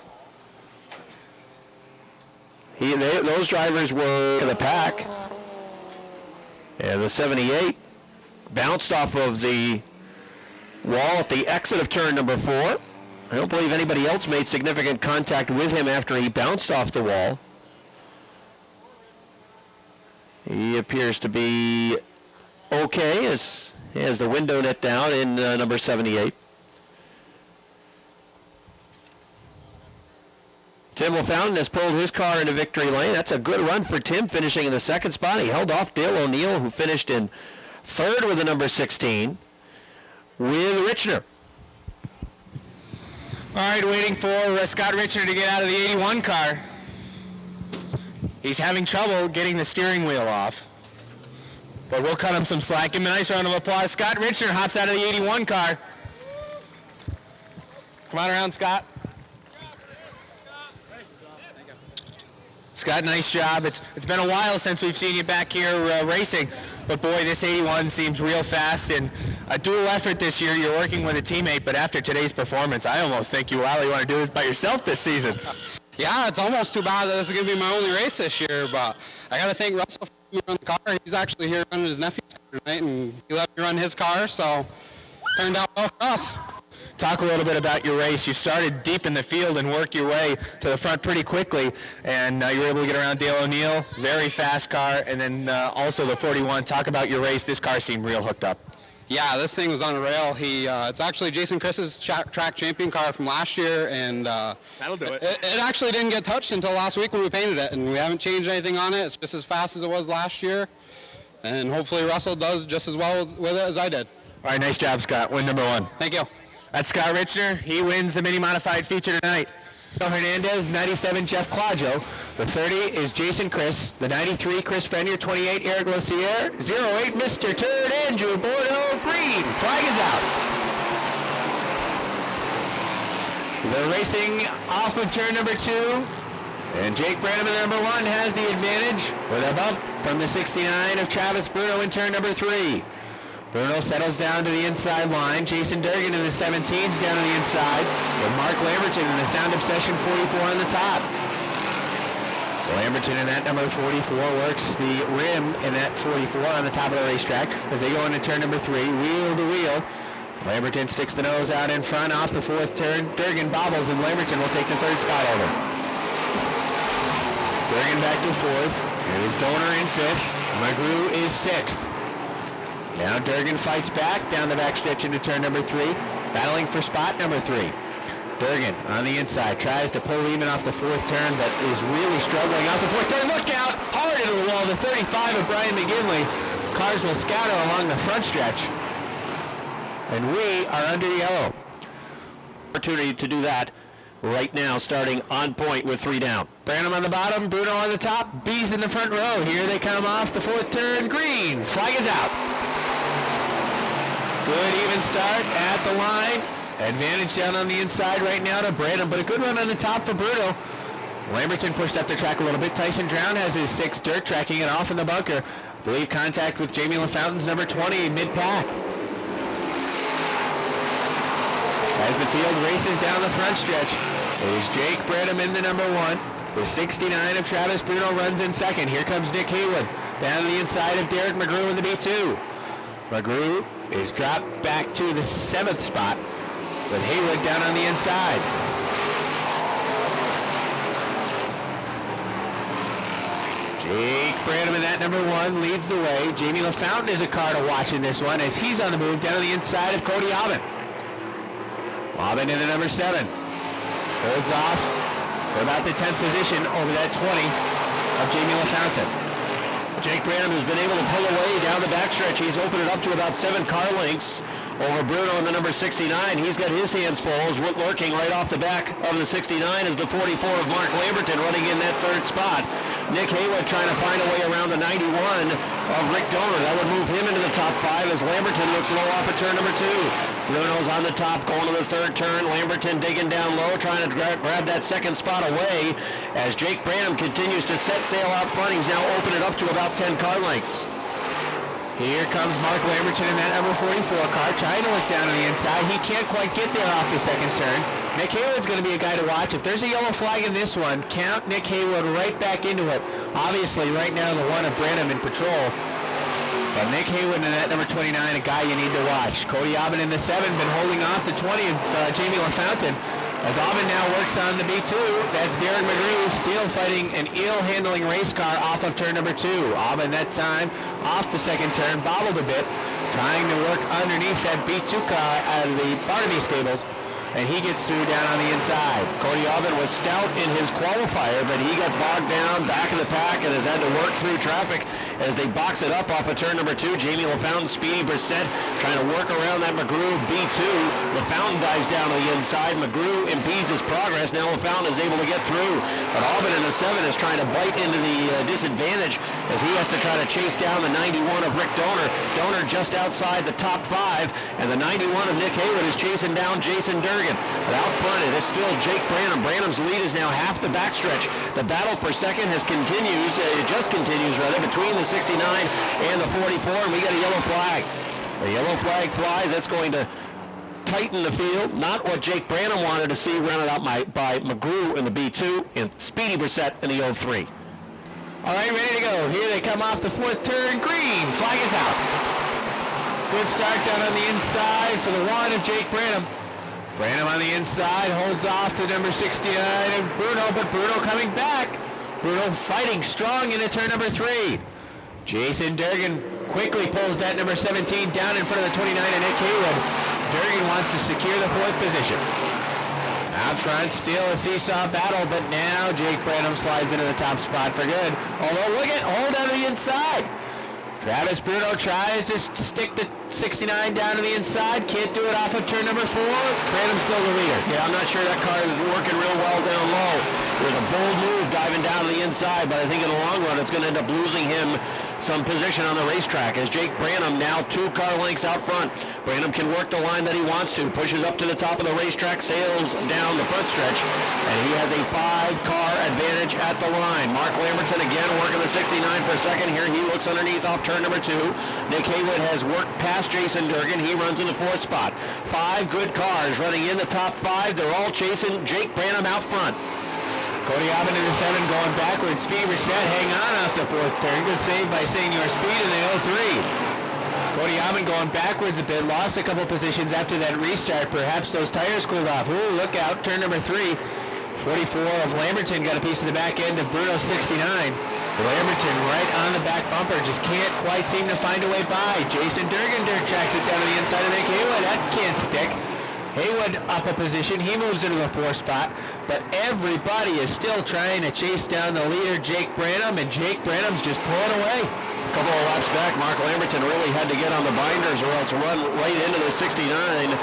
Those drivers were in the pack. And the 78 bounced off of the wall at the exit of turn number 4. I don't believe anybody else made significant contact with him after he bounced off the wall. He appears to be okay as he has the window net down in number 78. Tim LaFountain has pulled his car into victory lane. That's a good run for Tim, finishing in the 2nd spot. He held off Dale O'Neill, who finished in 3rd with the number 16, with Richter. All right, waiting for Scott Richter to get out of the 81 car. He's having trouble getting the steering wheel off. But we'll cut him some slack. Give him a nice round of applause. Scott Richter hops out of the 81 car. Come on around, Scott. Scott, nice job. It's been a while since we've seen you back here racing. But boy, this 81 seems real fast, and a dual effort this year. You're working with a teammate, but after today's performance, I almost think you really want to do this by yourself this season. Yeah, it's almost too bad that this is going to be my only race this year, but I got to thank Russell for letting me run the car. He's actually here running his nephew's car tonight, and he let me run his car, so turned out well for us. Talk a little bit about your race. You started deep in the field and worked your way to the front pretty quickly, and you were able to get around Dale O'Neill, very fast car, and then also the 41. Talk about your race. This car seemed real hooked up. Yeah, this thing was on a rail. It's actually Jason Chris's track champion car from last year, and That'll do it. It actually didn't get touched until last week when we painted it, and we haven't changed anything on it. It's just as fast as it was last year, and hopefully Russell does just as well with it as I did. All right, nice job, Scott. Win number 1. Thank you. That's Scott Richter. He wins the mini modified feature tonight. Hernandez, 97 Jeff Claudio, The 30 is Jason Chris. The 93, Chris Fenner. 28, Eric Lossier. 08, Mr. Turd, Andrew Bordeaux. Green. Flag is out. They're racing off of turn number 2. And Jake Branham in number 1 has the advantage with a bump from the 69 of Travis Bruno in turn number 3. Bruno settles down to the inside line. Jason Durgan in the 17s down to the inside. With Mark Lamberton in the Sound Obsession 44 on the top. Lamberton in that number 44 works the rim in that 44 on the top of the racetrack as they go into turn number 3, wheel to wheel. Lamberton sticks the nose out in front off the 4th turn. Durgan bobbles and Lamberton will take the 3rd spot over. Durgan back to 4th. It is Donor in 5th. McGrew is 6th. Now Durgan fights back down the backstretch into turn number 3, battling for spot number 3. Durgan on the inside tries to pull even off the 4th turn, but is really struggling off the 4th turn. Look out! Hard into the wall. The 35 of Brian McGinley. Cars will scatter along the front stretch. And we are under yellow. Opportunity to do that right now, starting on point with 3 down. Branham on the bottom, Bruno on the top, B's in the front row. Here they come off the 4th turn. Green. Flag is out. Good even start at the line. Advantage down on the inside right now to Branham, but a good run on the top for Bruno. Lamberton pushed up the track a little bit. Tyson Drown has his 6th dirt, tracking it off in the bunker. I believe contact with Jamie LaFountain's number 20 mid-pack. As the field races down the front stretch, it is Jake Branham in the number 1. The 69 of Travis Bruno runs in 2nd. Here comes Nick Haywood down the inside of Derek McGrew in the B2. McGrew is dropped back to the 7th spot, with Haywood down on the inside. Jake Branham in that number 1 leads the way. Jamie LaFountain is a car to watch in this one as he's on the move down on the inside of Cody Aubin. Aubin in the number 7. Holds off for about the 10th position over that 20 of Jamie LaFountain. Jake Branham has been able to pull away down the backstretch. He's opened it up to about 7 car lengths over Bruno in the number 69. He's got his hands full. Lurking right off the back of the 69 is the 44 of Mark Lamberton running in that 3rd spot. Nick Haywood trying to find a way around the 91 of Rick Donor. That would move him into the top 5 as Lamberton looks low off at turn number 2. Bruno's on the top going to the 3rd turn. Lamberton digging down low, trying to grab that 2nd spot away as Jake Branham continues to set sail out front. He's now opened it up to about 10 car lengths. Here comes Mark Lamberton in that number 44 car, trying to look down on the inside. He can't quite get there off the 2nd turn. Nick Haywood's going to be a guy to watch. If there's a yellow flag in this one, count Nick Haywood right back into it. Obviously, right now, the one of Branham in patrol. But Nick Haywood in that number 29, a guy you need to watch. Cody Aubin in the 7, been holding off the 20 of Jamie LaFountain. As Aubin now works on the B2, that's Darren McGrew still fighting an ill-handling race car off of turn number 2. Aubin that time off the 2nd turn, bobbled a bit, trying to work underneath that B2 car out of the Barnaby stables, and he gets through down on the inside. Cody Aubin was stout in his qualifier, but he got bogged down back of the pack and has had to work through traffic as they box it up off of turn number 2. Jamie LaFountain, Speedy Brissett trying to work around that McGrew B2. LaFountain dives down to the inside. McGrew impedes his progress. Now LaFountain is able to get through, but Aubin in the 7 is trying to bite into the disadvantage as he has to try to chase down the 91 of Rick Donor. Donor just outside the top 5, and the 91 of Nick Haywood is chasing down Jason Durgan. But out front, it is still Jake Branham. Branham's lead is now half the backstretch. The battle for 2nd continues between the 69 and the 44, and we got a yellow flag. The yellow flag flies. That's going to tighten the field. Not what Jake Branham wanted to see, rounded out by McGrew in the B2 and Speedy Brissett in the 03. All right, ready to go. Here they come off the 4th turn. Green. Flag is out. Good start down on the inside for the 1 of Jake Branham. Branham on the inside holds off to number 69 of Bruno, but Bruno coming back. Bruno fighting strong into turn number 3. Jason Durgan quickly pulls that number 17 down in front of the 29 of Nick Haywood. Durgan wants to secure the 4th position. Out front, still a seesaw battle, but now Jake Branham slides into the top spot for good. Although, look at, hold out of the inside. Travis Bruno tries to stick the 69 down to the inside. Can't do it off of turn number 4. Branham's still the leader. Yeah, I'm not sure that car is working real well down low. with a bold move diving down to the inside, but I think in the long run it's going to end up losing him some position on the racetrack as Jake Branham now 2 car lengths out front. Branham can work the line that he wants to, pushes up to the top of the racetrack, sails down the front stretch, and he has a 5-car advantage at the line. Mark Lamberton again working the 69 for a second here. He looks underneath off turn number 2. Nick Haywood has worked past Jason Durgan. He runs in the 4th spot. 5 good cars running in the top 5. They're all chasing Jake Branham out front. Cody Aubin in the 7 going backwards. Speed reset, hang on off the 4th turn. Good save by Senior Speed in the 03. Cody Aubin going backwards a bit. Lost a couple positions after that restart. Perhaps those tires cooled off. Ooh, look out. Turn number 3. 44 of Lamberton got a piece of the back end of Bruno 69. Lamberton right on the back bumper. Just can't quite seem to find a way by. Jason Durgan dirt tracks it down to the inside of Nick Haywood. That can't stick. Haywood up a position. He moves into the 4th spot, but everybody is still trying to chase down the leader, Jake Branham, and Jake Branham's just pulling away. A couple of laps back, Mark Lamberton really had to get on the binders or else run right into the 69.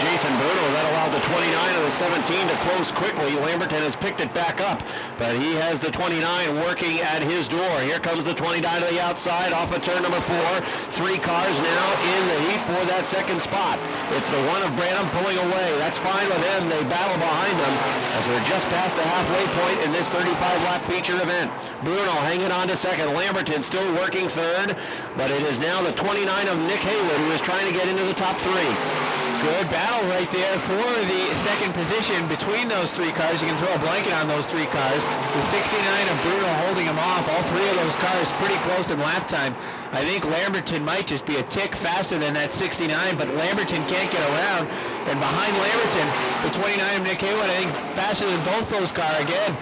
Jason Bruno, that allowed the 29 and the 17 to close quickly. Lamberton has picked it back up, but he has the 29 working at his door. Here comes the 29 to the outside off of turn number 4. 3 cars now in the heat for that 2nd spot. It's the one of Branham pulling away. That's fine with him. They battle behind them as we're just past the halfway point in this 35-lap feature event. Bruno hanging on to 2nd. Lamberton still working 3rd, but it is now the 29 of Nick Haywood who is trying to get into the top 3. Good battle right there for the 2nd position between those 3 cars. You can throw a blanket on those 3 cars. The 69 of Bruno holding him off. All 3 of those cars pretty close in lap time. I think Lamberton might just be a tick faster than that 69, but Lamberton can't get around. And behind Lamberton, the 29 of Nick Haywood, I think faster than both those cars again.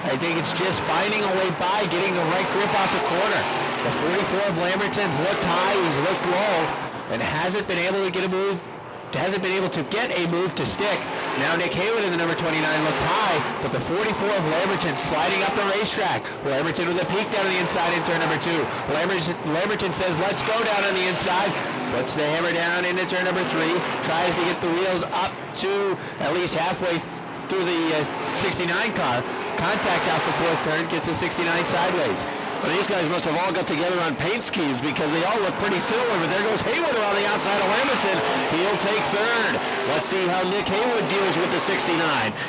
I think it's just finding a way by, getting the right grip off the corner. The 44 of Lamberton's looked high, he's looked low, and hasn't been able to get a move to stick. Now Nick Haywood in the number 29 looks high, but the 44 of Lamberton sliding up the racetrack. Lamberton with a peek down on the inside in turn number 2. Lamberton says, let's go down on the inside. Puts the hammer down into turn number 3. Tries to get the wheels up to at least halfway through the 69 car. Contact off the 4th turn, gets the 69 sideways. Well, these guys must have all got together on paint skis because they all look pretty similar, but there goes Haywood around the outside of Lamberton. He'll take 3rd. Let's see how Nick Haywood deals with the 69.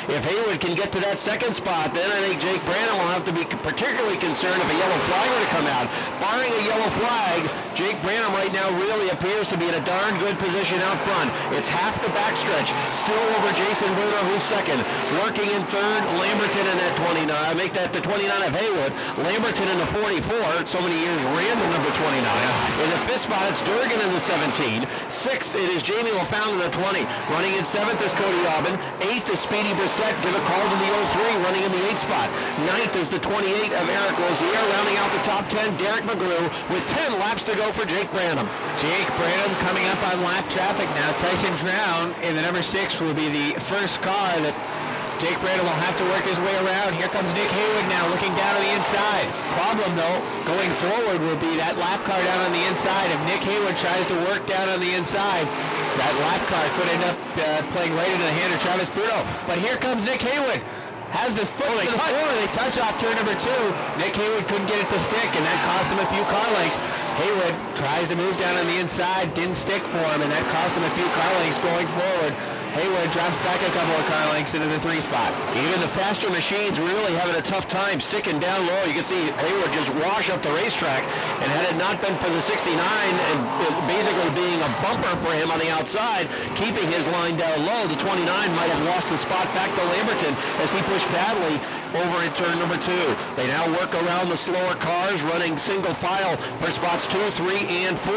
If Haywood can get to that 2nd spot, then I think Jake Branham will have to be particularly concerned if a yellow flag were to come out. Barring a yellow flag, Jake Branham right now really appears to be in a darn good position out front. It's half the backstretch, still over Jason Bruno, who's 2nd. Working in 3rd, Lamberton in that 29. I make that the 29 of Haywood. Lamberton in the 44, so many years ran the number 29. In the 5th spot, it's Durgan in the 17. 6th, it is Jamie LaFound in the 20. Running in 7th is Cody Aubin. 8th is Speedy Brissett. Give a call to the 03, running in the 8th spot. 9th is the 28 of Eric Rozier. Rounding out the top 10, Derek McGrew, with 10 laps to go for Jake Branham. Jake Branham coming up on lap traffic now. Tyson Drown in the number 6 will be the first car that Jake Branham will have to work his way around. Here comes Nick Haywood now, looking down on the inside. Problem, though, going forward will be that lap car down on the inside. If Nick Haywood tries to work down on the inside, that lap car could end up playing right into the hand of Travis Bruno. But here comes Nick Haywood. Has the foot to the floor. They touch off turn number 2. Nick Haywood couldn't get it to stick, and that cost him a few car lengths. Haywood tries to move down on the inside, didn't stick for him, and that cost him a few car lengths going forward. Haywood drops back a couple of car lengths into the 3 spot. Even the faster machines really having a tough time sticking down low. You can see Haywood just wash up the racetrack, and had it not been for the 69 and basically being a bumper for him on the outside, keeping his line down low, the 29 might have lost the spot back to Lamberton as he pushed badly over in turn number 2. They now work around the slower cars, running single file for spots 2, 3, and 4.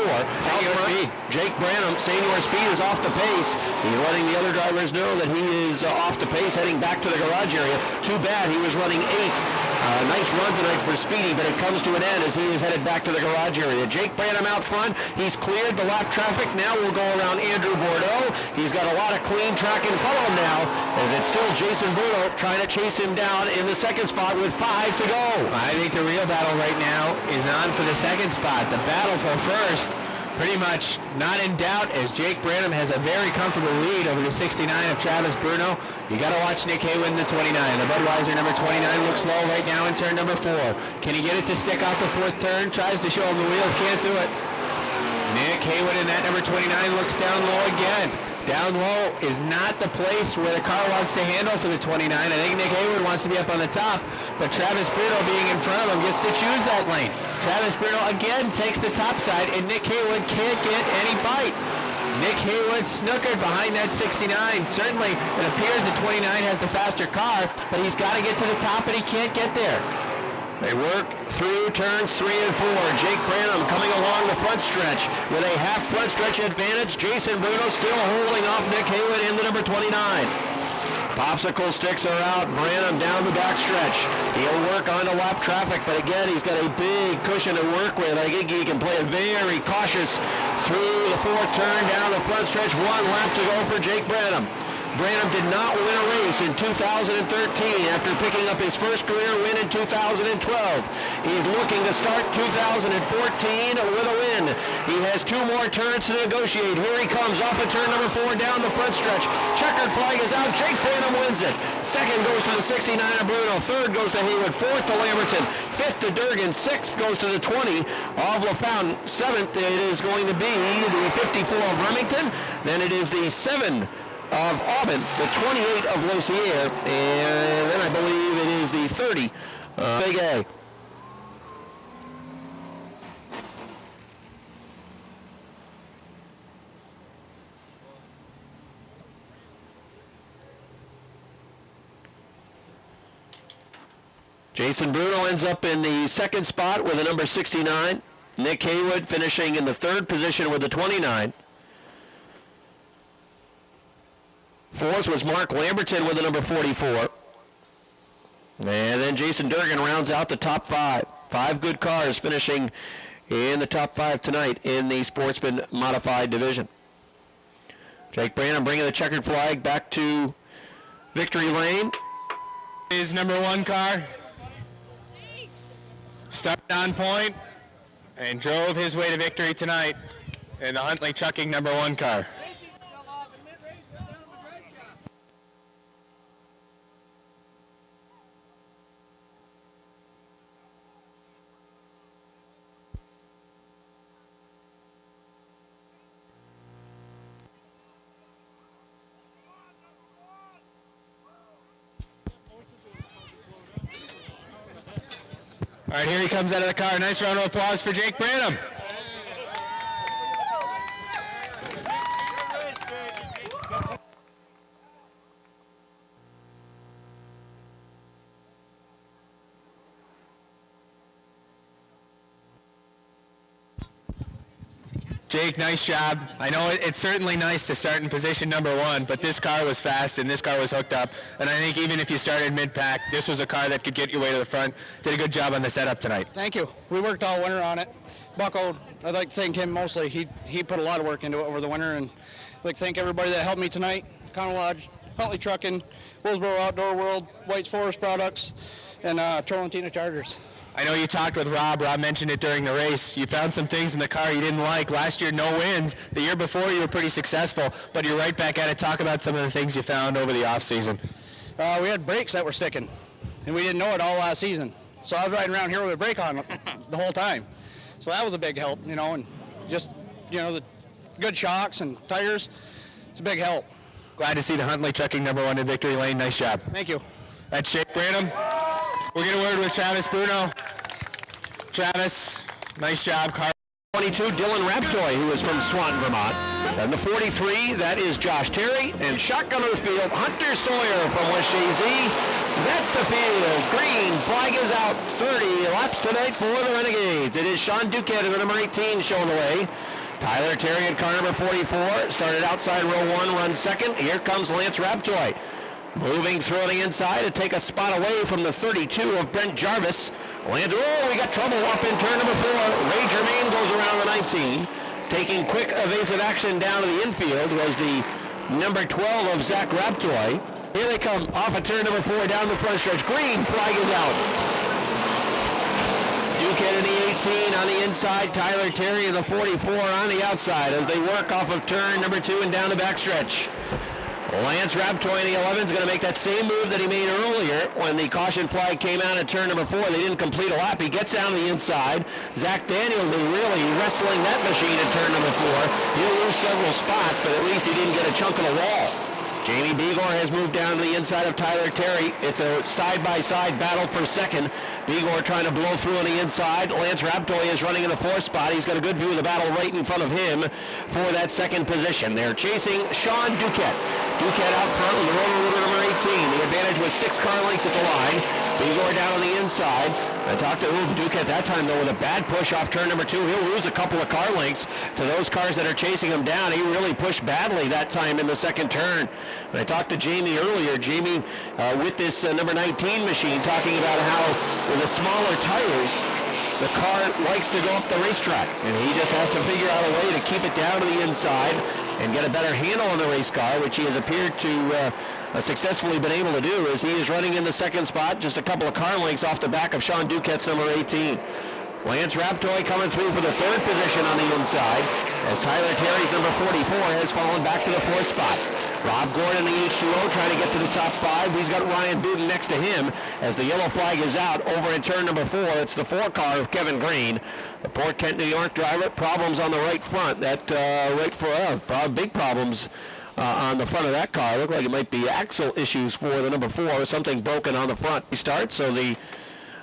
Jake Branham, Senior Speed, is off the pace. He's letting the other drivers know that he is off the pace, heading back to the garage area. Too bad he was running 8th. Nice run tonight for Speedy, but it comes to an end as he is headed back to the garage area. Jake Branham out front. He's cleared the lap traffic. Now we'll go around Andrew Bordeaux. He's got a lot of clean track in front of him now, as it's still Jason Bruno trying to chase him down in the 2nd spot with 5 to go. I think the real battle right now is on for the 2nd spot. The battle for 1st pretty much not in doubt as Jake Branham has a very comfortable lead over the 69 of Travis Bruno. You got to watch Nick Haywood in the 29. The Budweiser number 29 looks low right now in turn number 4. Can he get it to stick off the 4th turn? Tries to show him the wheels, can't do it. Nick Haywood in that number 29 looks down low again. Down low is not the place where the car wants to handle for the 29. I think Nick Haywood wants to be up on the top, but Travis Bruno being in front of him gets to choose that lane. Travis Bruno again takes the top side, and Nick Haywood can't get any bite. Nick Haywood snookered behind that 69. Certainly, it appears the 29 has the faster car, but he's got to get to the top, and he can't get there. They work through turns 3 and 4. Jake Branham coming along the front stretch with a half front stretch advantage. Jason Bruno still holding off Nick Haywood in the number 29. Popsicle sticks are out. Branham down the back stretch. He'll work on the lap traffic, but again, he's got a big cushion to work with. I think he can play it very cautious through the 4th turn down the front stretch. 1 lap to go for Jake Branham. Branham did not win a race in 2013 after picking up his first career win in 2012. He's looking to start 2014 with a win. He has 2 more turns to negotiate. Here he comes off of turn number 4 down the front stretch. Checkered flag is out. Jake Branham wins it. 2nd goes to the 69 of Bruno. 3rd goes to Haywood. 4th to Lamberton. 5th to Durgan. 6th goes to the 20 of LaFountain. 7th it is going to be the 54 of Remington. Then it is the 7 of Aubin, the 28 of Losier, and then I believe it is the 30 Big A. Jason Bruno ends up in the 2nd spot with the number 69. Nick Haywood finishing in the 3rd position with the 29. 4th was Mark Lamberton with the number 44. And then Jason Durgan rounds out the top 5. 5 good cars finishing in the top 5 tonight in the Sportsman Modified Division. Jake Branham bringing the checkered flag back to victory lane. His number 1 car started on point and drove his way to victory tonight in the Huntley Trucking number 1 car. All right, here he comes out of the car. Nice round of applause for Jake Branham. Jake, nice job. I know it's certainly nice to start in position number 1, but this car was fast and this car was hooked up. And I think even if you started mid-pack, this was a car that could get your way to the front. Did a good job on the setup tonight. Thank you. We worked all winter on it. Bucko, I'd like to thank him mostly. He put a lot of work into it over the winter, and I'd like to thank everybody that helped me tonight. Connell Lodge, Huntley Trucking, Willsboro Outdoor World, White's Forest Products, and Trolentina Chargers. I know you talked with Rob. Rob mentioned it during the race. You found some things in the car you didn't like. Last year, no wins. The year before, you were pretty successful, but you're right back at it. Talk about some of the things you found over the off-season. We had brakes that were sticking, and we didn't know it all last season. So I was riding around here with a brake on the whole time. So that was a big help, and just, the good shocks and tires, it's a big help. Glad to see the Huntley Trucking number 1 in victory lane. Nice job. Thank you. That's Jake Branham. We'll get a word with Travis Bruno. Travis, nice job. Car 22, Dylan Raptoy, who is from Swanton, Vermont. And the 43, that is Josh Terry. And shotgun of the field, Hunter Sawyer from West Shazy. That's the field. Green flag is out. 30 laps tonight for the Renegades. It is Sean Duquette in the number 18 showing the way. Tyler Terry in car number 44. Started outside row 1, runs 2nd. Here comes Lance Raptoy. Moving through the inside to take a spot away from the 32 of Brent Jarvis. We got trouble up in turn number 4. Ray Germain goes around the 19. Taking quick evasive action down to the infield was the number 12 of Zach Raptoy. Here they come off of turn number 4 down the front stretch. Green flag is out. Duquette in the 18 on the inside. Tyler Terry in the 44 on the outside as they work off of turn number 2 and down the backstretch. Lance Raptoy in the 11 is going to make that same move that he made earlier when the caution flag came out at turn number 4. They didn't complete a lap. He gets down to the inside. Zach Daniels is really wrestling that machine at turn number 4. He'll lose several spots, but at least he didn't get a chunk of the wall. Jamie Begor has moved down to the inside of Tyler Terry. It's a side-by-side battle for second. Begor trying to blow through on the inside. Lance Raptoy is running in the 4th spot. He's got a good view of the battle right in front of him for that second position. They're chasing Sean Duquette. Duquette out front with the rotor number 18. The advantage was 6 car lengths at the line. Begor down on the inside. I talked to Duquette that time, though, with a bad push off turn number 2. He'll lose a couple of car lengths to those cars that are chasing him down. He really pushed badly that time in the second turn. And I talked to Jamie earlier. Jamie, with this number 19 machine, talking about how with the smaller tires, the car likes to go up the racetrack. And he just has to figure out a way to keep it down to the inside and get a better handle on the race car, which he has appeared to successfully been able to do, as he is running in the second spot, just a couple of car lengths off the back of Sean Duquette's number 18. Lance Raptoy coming through for the 3rd position on the inside, as Tyler Terry's number 44 has fallen back to the 4th spot. Rob Gordon, the H2O, trying to get to the top 5. He's got Ryan Booten next to him as the yellow flag is out over in turn number 4. It's the 4 car of Kevin Green. The Port Kent, New York driver, problems on the right front. That big problems on the front of that car. Looked like it might be axle issues for the number 4, something broken on the front. He starts, so the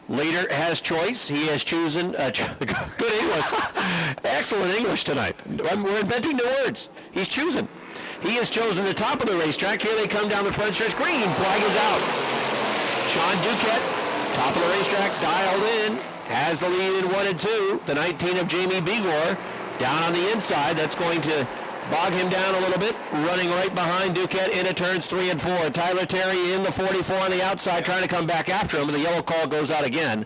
leader has choice. He has chosen, good English, excellent English tonight. We're inventing new words. He's chosen. He has chosen the top of the racetrack. Here they come down the front stretch. Green flag is out. Sean Duquette, top of the racetrack, dialed in, has the lead in 1 and 2. The 19 of Jamie Begor down on the inside. That's going to bog him down a little bit, running right behind Duquette into turns 3 and 4. Tyler Terry in the 44 on the outside, trying to come back after him, and the yellow call goes out again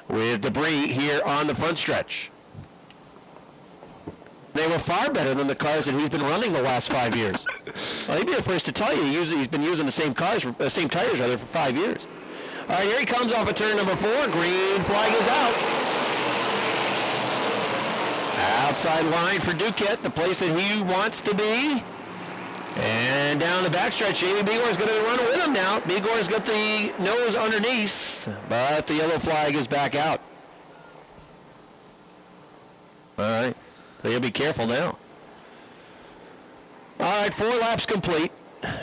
with debris here on the front stretch. They were far better than the cars that he's been running the last 5 years. Well, he'd be the first to tell you he's been using the same tires for 5 years. All right, here he comes off of turn number 4. Green flag is out. Outside line for Duquette, the place that he wants to be. And down the backstretch, Jamie Begor is going to run with him now. Begor's got the nose underneath, but the yellow flag is back out. All right, so you'll be careful now. All right, 4 laps complete.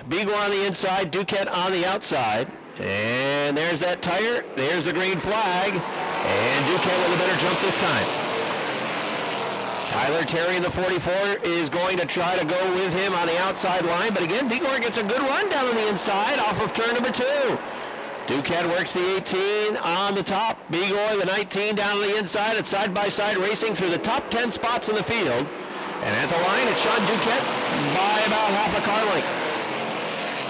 Begor on the inside, Duquette on the outside. And there's that tire. There's the green flag. And Duquette with a better jump this time. Tyler Terry in the 44 is going to try to go with him on the outside line, but again, Begor gets a good run down on the inside off of turn number 2. Duquette works the 18 on the top. Begor, the 19, down on the inside. It's side-by-side racing through the top 10 spots in the field. And at the line, it's Sean Duquette by about half a car length.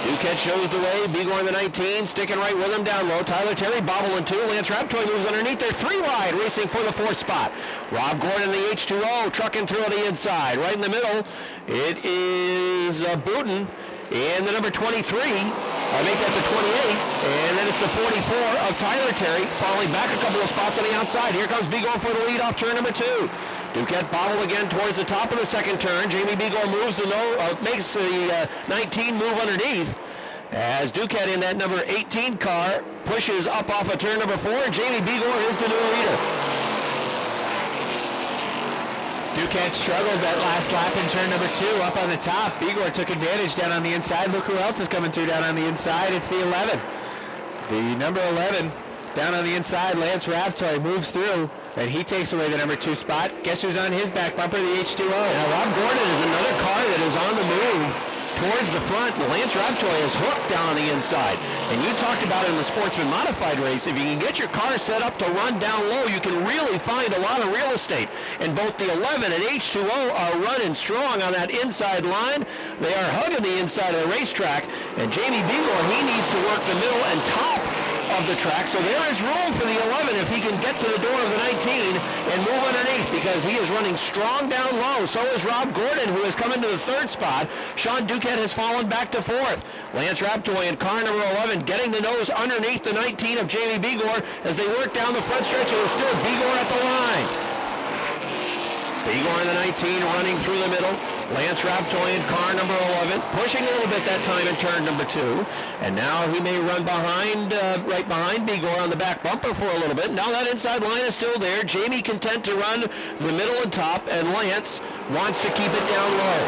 Duquette shows the way. Begor in the 19, sticking right with him down low. Tyler Terry bobbling 2. Lance Raptoy moves underneath. They're 3 wide, racing for the 4th spot. Rob Gordon, the H2O, trucking through on the inside. Right in the middle, it is Booten and the number 23. I make that the 28. And then it's the 44 of Tyler Terry, falling back a couple of spots on the outside. Here comes Begor for the lead off turn number 2. Duquette bobbled again towards the top of the second turn. Jamie Begor moves makes the 19 move underneath as Duquette in that number 18 car pushes up off of turn number 4. Jamie Begor is the new leader. Duquette struggled that last lap in turn number 2 up on the top. Begor took advantage down on the inside. Look who else is coming through down on the inside. It's the 11. The number 11 down on the inside. Lance Raptoy moves through, and he takes away the number 2 spot. Guess who's on his back bumper? The H2O. Now, Rob Gordon is another car that is on the move towards the front. Lance Raptoy is hooked down on the inside. And you talked about it in the Sportsman Modified race. If you can get your car set up to run down low, you can really find a lot of real estate. And both the 11 and H2O are running strong on that inside line. They are hugging the inside of the racetrack. And Jamie Begor, he needs to work the middle and top of the track, so there is room for the 11 if he can get to the door of the 19 and move underneath, because he is running strong down low. So is Rob Gordon, who has come into the third spot. Sean Duquette has fallen back to fourth. Lance Raptoy in car number 11 getting the nose underneath the 19 of Jamie Begor as they work down the front stretch. It is still Begor at the line. Begor in the 19 running through the middle. Lance Raptoy in car number 11, pushing a little bit that time in turn number 2. And now he may run behind, right behind Begor on the back bumper for a little bit. Now that inside line is still there. Jamie content to run the middle and top, and Lance wants to keep it down low.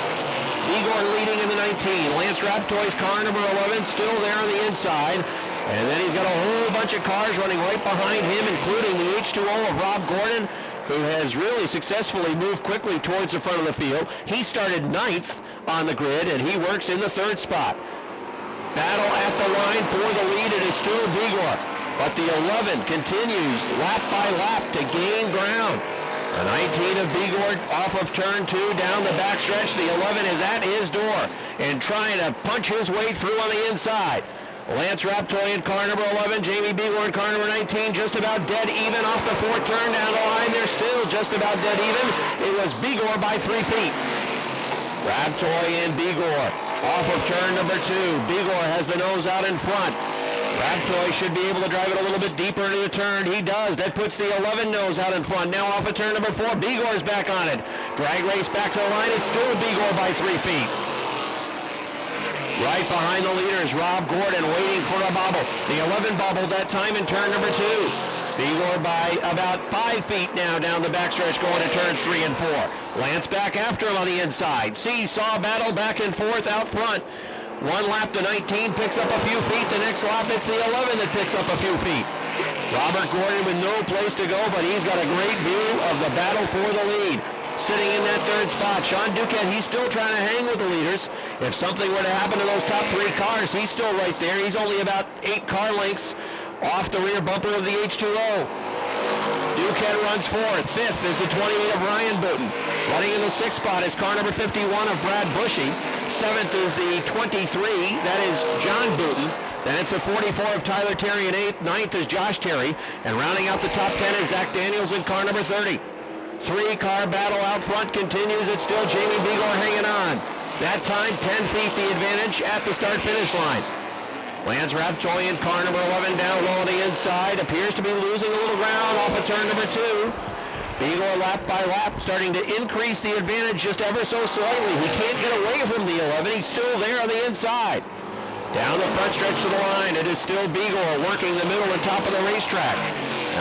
Begor leading in the 19. Lance Raptoy's car number 11 still there on the inside. And then he's got a whole bunch of cars running right behind him, including the H2O of Rob Gordon, who has really successfully moved quickly towards the front of the field. He started 9th on the grid, and he works in the third spot. Battle at the line for the lead. It is still Begor, but the 11 continues lap by lap to gain ground. The 19 of Begor off of turn 2 down the backstretch. The 11 is at his door and trying to punch his way through on the inside. Lance Raptoy in car number 11, Jamie Begor in car number 19, just about dead even off the fourth turn down the line. They're still just about dead even. It was Begor by 3 feet. Raptoy and Begor off of turn number 2. Begor has the nose out in front. Raptoy should be able to drive it a little bit deeper into the turn. He does. That puts the 11 nose out in front. Now off of turn number 4. Begor's back on it. Drag race back to the line. It's still Begor by 3 feet. Right behind the leaders, Rob Gordon waiting for a bobble. The 11 bobbled that time in turn number 2. Begor by about 5 feet now down the backstretch going to turns 3 and 4. Lance back after him on the inside. Seesaw battle back and forth out front. One lap to 19 picks up a few feet. The next lap it's the 11 that picks up a few feet. Robert Gordon with no place to go, but he's got a great view of the battle for the lead. Sitting in that third spot, Sean Duquette, he's still trying to hang with the leaders. If something were to happen to those top 3 cars, he's still right there. He's only about 8 car lengths off the rear bumper of the H2O. Duquette runs 4th. 5th is the 28 of Ryan Booten. Running in the 6th spot is car number 51 of Brad Bushy. 7th is the 23, that is John Booten. Then it's the 44 of Tyler Terry, and 9th is Josh Terry. And rounding out the top 10 is Zach Daniels in car number 30. 3-car battle out front continues. It's still Jamie Begor hanging on. That time, 10 feet the advantage at the start-finish line. Lance Raptoy in car number 11 down low on the inside. Appears to be losing a little ground off of turn number 2. Begor lap by lap starting to increase the advantage just ever so slightly. He can't get away from the 11. He's still there on the inside. Down the front stretch to the line, it is still Begor working the middle and top of the racetrack.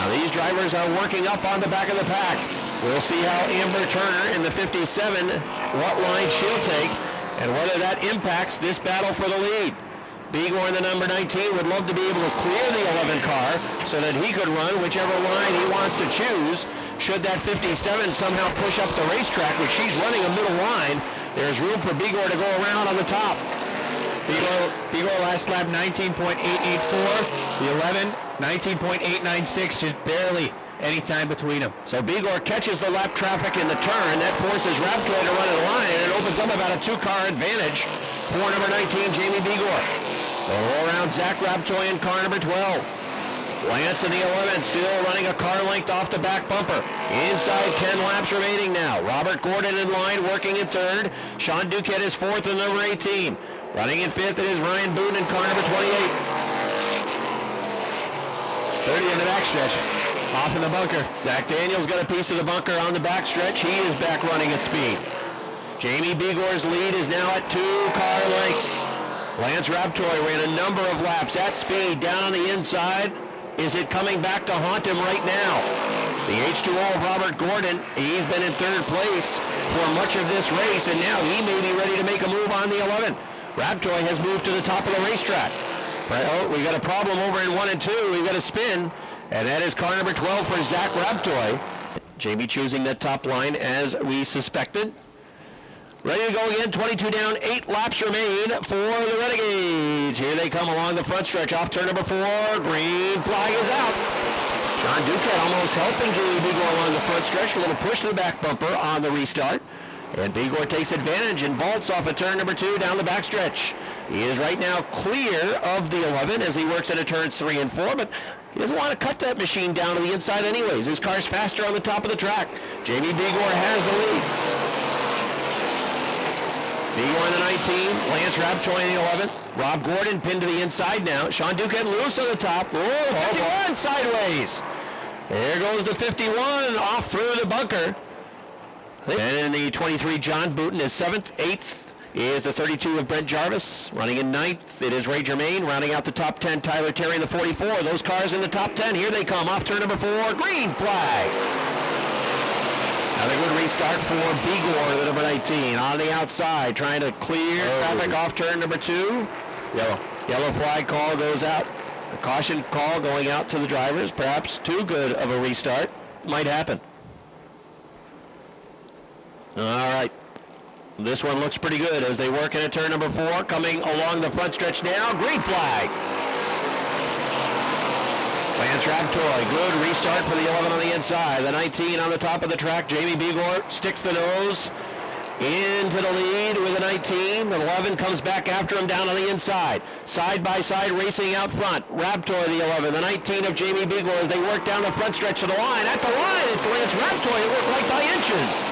Now these drivers are working up on the back of the pack. We'll see how Amber Turner in the 57, what line she'll take, and whether that impacts this battle for the lead. Begor in the number 19 would love to be able to clear the 11 car so that he could run whichever line he wants to choose. Should that 57 somehow push up the racetrack, which she's running a middle line, there's room for Begor to go around on the top. Begor last lap 19.884. The 11, 19.896, just barely any time between them. So Begor catches the lap traffic in the turn. That forces Raptoy to run in line, and it opens up about a 2-car advantage for number 19, Jamie Begor. They'll roll around Zach Raptoy in car number 12. Lance in the 11 still running a car length off the back bumper. Inside 10 laps remaining now. Robert Gordon in line working in third. Sean Duquette is 4th in number 18. Running in 5th it is Ryan Booten in car number 28. 30 in the backstretch. Off in the bunker. Zach Daniels got a piece of the bunker on the backstretch. He is back running at speed. Jamie Begor's lead is now at 2 car lengths. Lance Raptoy ran a number of laps at speed down on the inside. Is it coming back to haunt him right now? The H2O of Robert Gordon, he's been in 3rd place for much of this race, and now he may be ready to make a move on the 11. Raptoy has moved to the top of the racetrack. Well, we got a problem over in 1 and 2. We've got a spin, and that is car number 12 for Zach Raptoy. Jamie choosing that top line as we suspected. Ready to go again, 22 down, 8 laps remain for the Renegades. Here they come along the front stretch off turn number 4. Green flag is out. Sean Duquette almost helping Jamie Begor along the front stretch. A little push to the back bumper on the restart. And Bigor takes advantage and vaults off of turn number 2 down the backstretch. He is right now clear of the 11 as he works into turns 3 and 4, but he doesn't want to cut that machine down to the inside anyways. His car's faster on the top of the track. Jamie Bigor has the lead. Bigor in the 19, Lance Raptoy in the 11. Rob Gordon pinned to the inside now. Sean Duquette loose on the top. Oh, 51 sideways. There goes the 51 off through the bunker. And in the 23, John Booten is 7th. 8th is the 32 of Brent Jarvis. Running in 9th, it is Ray Germain. Rounding out the top 10, Tyler Terry in the 44. Those cars in the top 10. Here they come off turn number 4. Green flag. Another good restart for Bigor, the number 19. On the outside, trying to clear traffic off turn number 2. Yellow flag call goes out. A caution call going out to the drivers. Perhaps too good of a restart. Might happen. All right. This one looks pretty good as they work into turn number 4. Coming along the front stretch now. Green flag. Lance Raptoy, good restart for the 11 on the inside. The 19 on the top of the track. Jamie Bigor sticks the nose into the lead with the 19. The 11 comes back after him down on the inside. Side by side racing out front. Raptoy the 11. The 19 of Jamie Bigor as they work down the front stretch of the line. At the line, it's Lance Raptoy. It worked like by inches.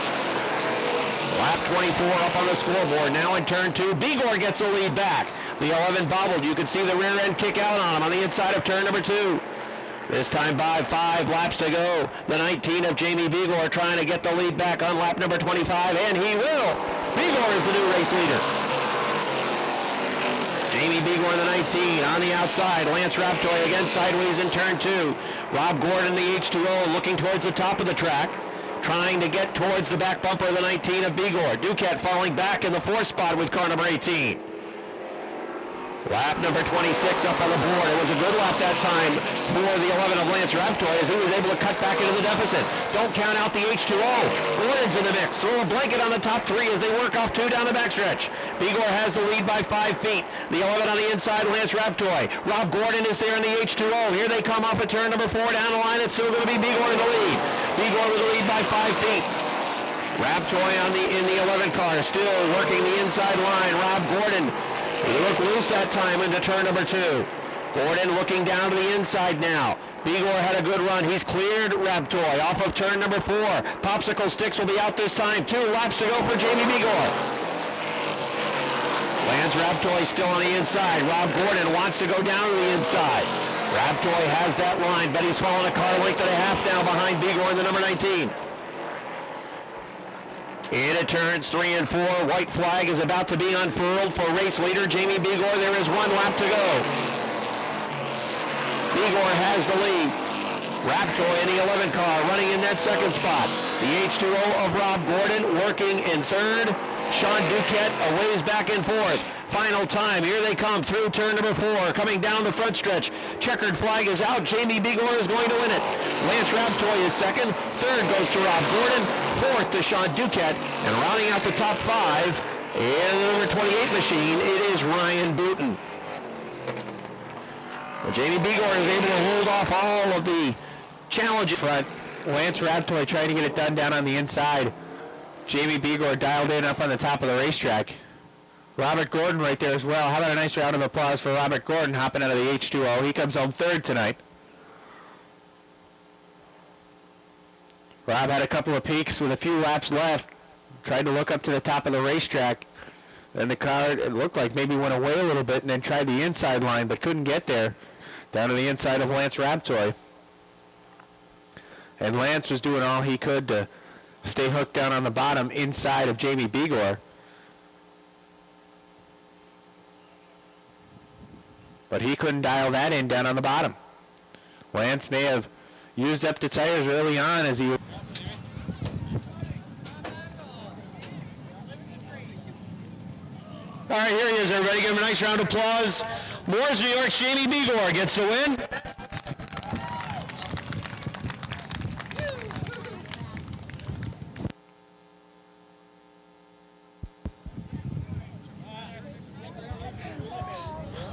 Lap 24 up on the scoreboard. Now in turn 2, Bigor gets the lead back. The 11 bobbled. You can see the rear end kick out on him on the inside of turn number 2. This time by 5 laps to go. The 19 of Jamie Bigor trying to get the lead back on lap number 25, and he will. Bigor is the new race leader. Jamie Bigor in the 19 on the outside. Lance Raptoy again sideways in turn 2. Rob Gordon, the H2O, looking towards the top of the track, trying to get towards the back bumper of the 19 of Bigor. Duquette falling back in the 4th spot with car number 18. Lap number 26 up on the board. It was a good lap that time for the 11 of Lance Raptoy as he was able to cut back into the deficit. Don't count out the H2O. Gordon's in the mix. Throw a blanket on the top 3 as they work off 2 down the backstretch. Bigor has the lead by 5 feet. The 11 on the inside, Lance Raptoy. Rob Gordon is there in the H2O. Here they come off of turn number 4 down the line. It's still going to be Bigor in the lead. Bigor with the lead by 5 feet. Raptoy in the 11 car, still working the inside line. Rob Gordon. He looked loose that time into turn number 2. Gordon looking down to the inside now. Bigor had a good run. He's cleared Raptoy off of turn number 4. Popsicle sticks will be out this time. 2 laps to go for Jamie Bigor. Lance Raptoy still on the inside. Rob Gordon wants to go down to the inside. Raptoy has that line, but he's fallen a car length and a half now behind Bigor in the number 19. Into turns 3 and 4. White flag is about to be unfurled for race leader Jamie Bigor. There is 1 lap to go. Bigor has the lead. Raptoy in the 11 car running in that 2nd spot. The H2O of Rob Gordon working in 3rd. Sean Duquette a ways back and forth. Final time. Here they come through turn number 4. Coming down the front stretch. Checkered flag is out. Jamie Bigor is going to win it. Lance Raptoy is 2nd. 3rd goes to Rob Gordon. 4th to Sean Duquette. And rounding out the top 5 in the number 28 machine, it is Ryan Booten. Well, Jamie Bigor is able to hold off all of the challenges. Front. Lance Raptoy trying to get it done down on the inside. Jamie Bigor dialed in up on the top of the racetrack. Robert Gordon right there as well. How about a nice round of applause for Robert Gordon hopping out of the H2O. He comes home 3rd tonight. Rob had a couple of peaks with a few laps left. Tried to look up to the top of the racetrack. And the car, it looked like maybe went away a little bit and then tried the inside line, but couldn't get there. Down to the inside of Lance Raptoy. And Lance was doing all he could to stay hooked down on the bottom inside of Jamie Bigor. But he couldn't dial that in down on the bottom. Lance may have used up the tires early on as he was. All right, here he is, everybody. Give him a nice round of applause. Moore's New York's Jamie Bigor gets the win.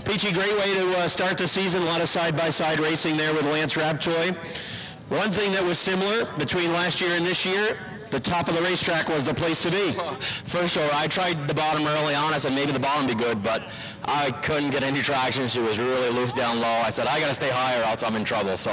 Peachy, great way to start the season. A lot of side-by-side racing there with Lance Raptoy. One thing that was similar between last year and this year, the top of the racetrack was the place to be. For sure. I tried the bottom early on. I said maybe the bottom would be good, but I couldn't get any traction. She was really loose down low. I said, I got to stay higher, else I'm in trouble. So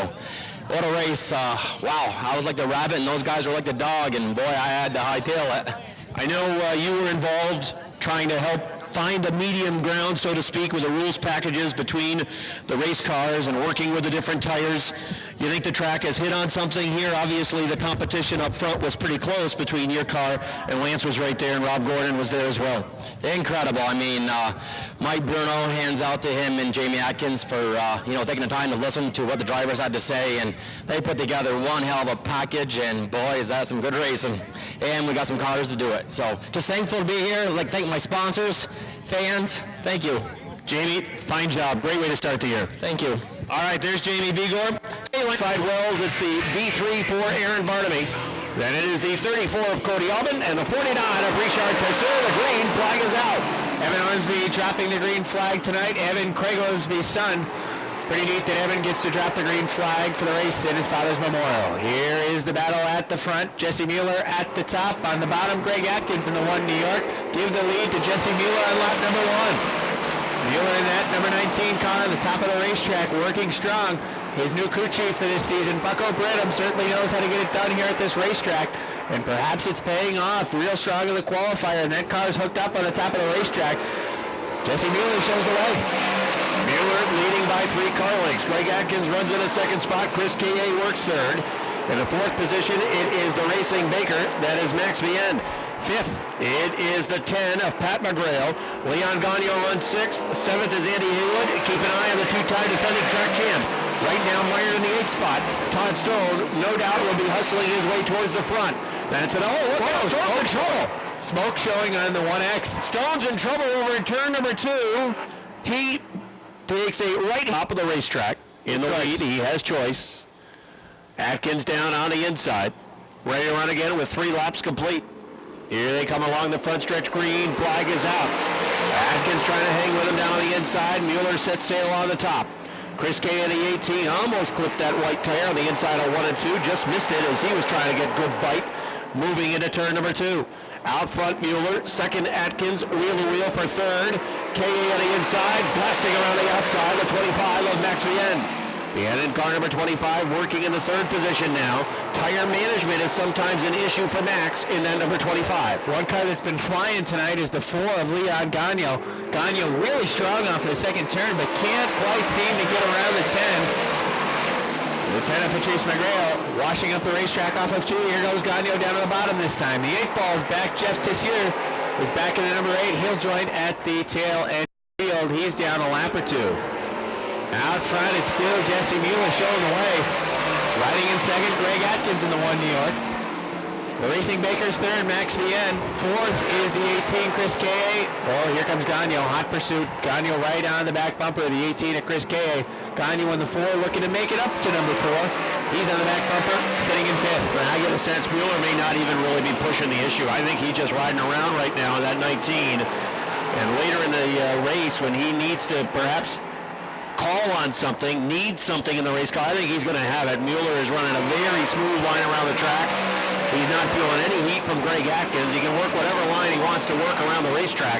what a race. Wow. I was like the rabbit, and those guys were like the dog, and boy, I had to hightail it. I know you were involved trying to help find a medium ground, so to speak, with the rules packages between the race cars and working with the different tires. You think the track has hit on something here? Obviously, the competition up front was pretty close between your car, and Lance was right there, and Rob Gordon was there as well. Incredible. I mean, Mike Bruno, hands out to him and Jamie Atkins for taking the time to listen to what the drivers had to say, and they put together one hell of a package, and boy, is that some good racing. And we got some cars to do it. So just thankful to be here. I'd like to thank my sponsors, fans. Thank you. Jamie, fine job. Great way to start the year. Thank you. All right, there's Jamie Begor. Side Wells, it's the B3 for Aaron Barnaby. Then it is the 34 of Cody Albin and the 49 of Richard Tesseur. The green flag is out. Evan Ormsby dropping the green flag tonight. Evan, Craig Ormsby's son. Pretty neat that Evan gets to drop the green flag for the race in his father's memorial. Here is the battle at the front. Jesse Mueller at the top. On the bottom, Greg Atkins in the 1 New York. Give the lead to Jesse Mueller on lap number 1. Mueller in that number 19 car on the top of the racetrack, working strong. His new crew chief for this season, Bucko Brenham, certainly knows how to get it done here at this racetrack, and perhaps it's paying off. Real strong in the qualifier, and that car's hooked up on the top of the racetrack. Jesse Mueller shows the way. Mueller leading by 3 car lengths. Greg Atkins runs in a second spot. Chris K.A. works third. In the 4th position, it is the Racing Baker. That is Max Vienne. 5th, it is the 10 of Pat McGrail. Leon Gagnon runs 6th. 7th is Andy Haywood. Keep an eye on the 2-time defending track champ. Right now, mired in the 8th spot. Todd Stone, no doubt, will be hustling his way towards the front. That's an smoke trouble. Smoke showing on the 1X. Stone's in trouble over in turn number 2. He takes a right top of the racetrack. In the lead, he has choice. Atkins down on the inside. Ready to run again with 3 laps complete. Here they come along the front stretch. Green flag is out. Atkins trying to hang with him down on the inside. Mueller sets sail on the top. Chris K in the 18 almost clipped that white tire on the inside of 1 and 2. Just missed it as he was trying to get good bite. Moving into turn number 2. Out front, Mueller. 2nd, Atkins. Wheel to wheel for 3rd. K on the inside. Blasting around the outside. The 25 of Max Vienne. Vienne in car number 25 working in the 3rd position now. Tire management is sometimes an issue for Max in that number 25. One car that's been flying tonight is the 4 of Leon Gagnon. Gagnon really strong off the 2nd turn, but can't quite seem to get around the 10. The 10 of Patrice McGrail washing up the racetrack off of 2. Here goes Gagnon down to the bottom this time. The 8 ball's back. Jeff Tessier is back in the number 8. He'll join at the tail end field. He's down a lap or 2. Out front, it's still Jesse Mueller showing the way. Riding in 2nd, Greg Atkins in the 1 New York. The Racing Baker's 3rd, Max Vienne. 4th is the 18, Chris K.A. Oh, here comes Gagnon, hot pursuit. Gagnon right on the back bumper of the 18 of Chris K.A. Gagnon in the 4, looking to make it up to number 4. He's on the back bumper, sitting in 5th. And I get a sense Mueller may not even really be pushing the issue. I think he's just riding around right now in that 19. And later in the race, when he needs to perhaps call on something, needs something in the race car, I think he's going to have it. Mueller is running a very smooth line around the track. He's not feeling any heat from Greg Atkins. He can work whatever line he wants to work around the racetrack.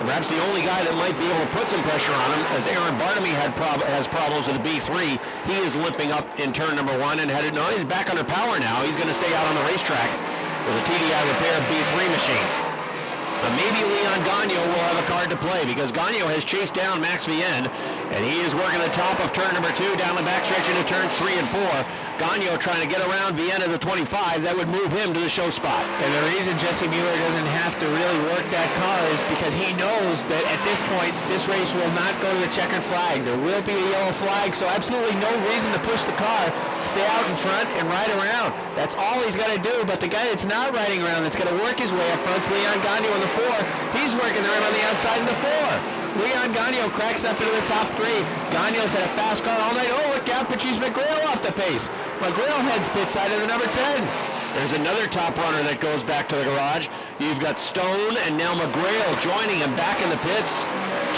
And perhaps the only guy that might be able to put some pressure on him, as Aaron Barnaby has problems with the B3, he is limping up in turn number 1 and headed, no, he's back under power now. He's going to stay out on the racetrack with a TDI repair B3 machine. But maybe Leon Gagnon will have a card to play because Gagnon has chased down Max Vienne, and he is working the top of turn number 2 down the backstretch into turns 3 and 4. Gagnon trying to get around Vienne at the 25. That would move him to the show spot. And the reason Jesse Mueller doesn't have to really work that car is because he knows that at this point, this race will not go to the checkered flag. There will be a yellow flag, so absolutely no reason to push the car. Stay out in front and ride around. That's all he's got to do. But the guy that's not riding around, that's going to work his way up front, is Leon Gagnon in the 4. He's working the rim on the outside in the 4. Leon Gagnon cracks up into the top 3. Gagnon's had a fast car all night. Oh, look out, Patrice McGrail off the pace. McGrail heads pit side of the number 10. There's another top runner that goes back to the garage. You've got Stone and now McGrail joining him back in the pits.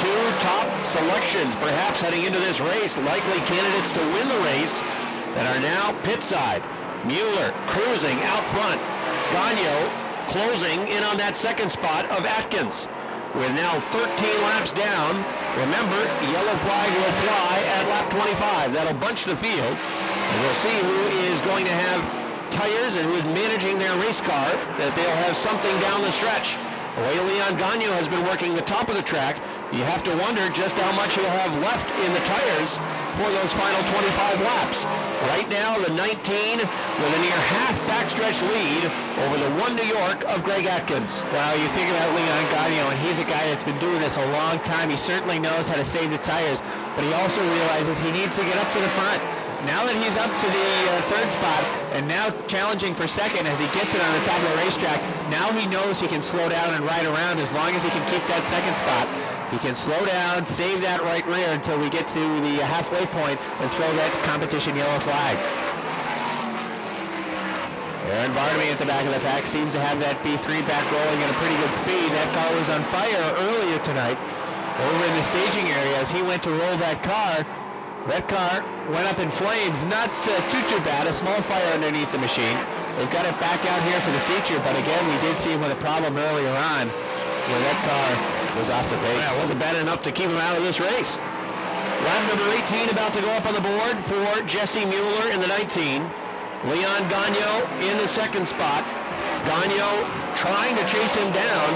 2 top selections perhaps heading into this race, likely candidates to win the race that are now pit side. Mueller cruising out front. Gagnon closing in on that second spot of Atkins. With now 13 laps down, remember, yellow flag will fly at lap 25. That'll bunch the field. And we'll see who is going to have tires and who is managing their race car, that they'll have something down the stretch. The way Leon Gagnon has been working the top of the track, you have to wonder just how much he'll have left in the tires for those final 25 laps. Right now, the 19 with a near half backstretch lead over the 1 New York of Greg Atkins. Well, you think about Leon Gagnon, and he's a guy that's been doing this a long time. He certainly knows how to save the tires, but he also realizes he needs to get up to the front. Now that he's up to the third spot and now challenging for second as he gets it on the top of the racetrack, now he knows he can slow down and ride around as long as he can keep that second spot. He can slow down, save that right rear until we get to the halfway point and throw that competition yellow flag. Aaron Barnaby at the back of the pack seems to have that B3 back rolling at a pretty good speed. That car was on fire earlier tonight over in the staging area as he went to roll that car. That car went up in flames, not too bad, a small fire underneath the machine. They've got it back out here for the feature, but again, we did see him with a problem earlier on where that car was off the base. Yeah, it wasn't bad enough to keep him out of this race. Lap number 18 about to go up on the board for Jesse Mueller in the 19. Leon Gagnon in the second spot. Gagnon trying to chase him down.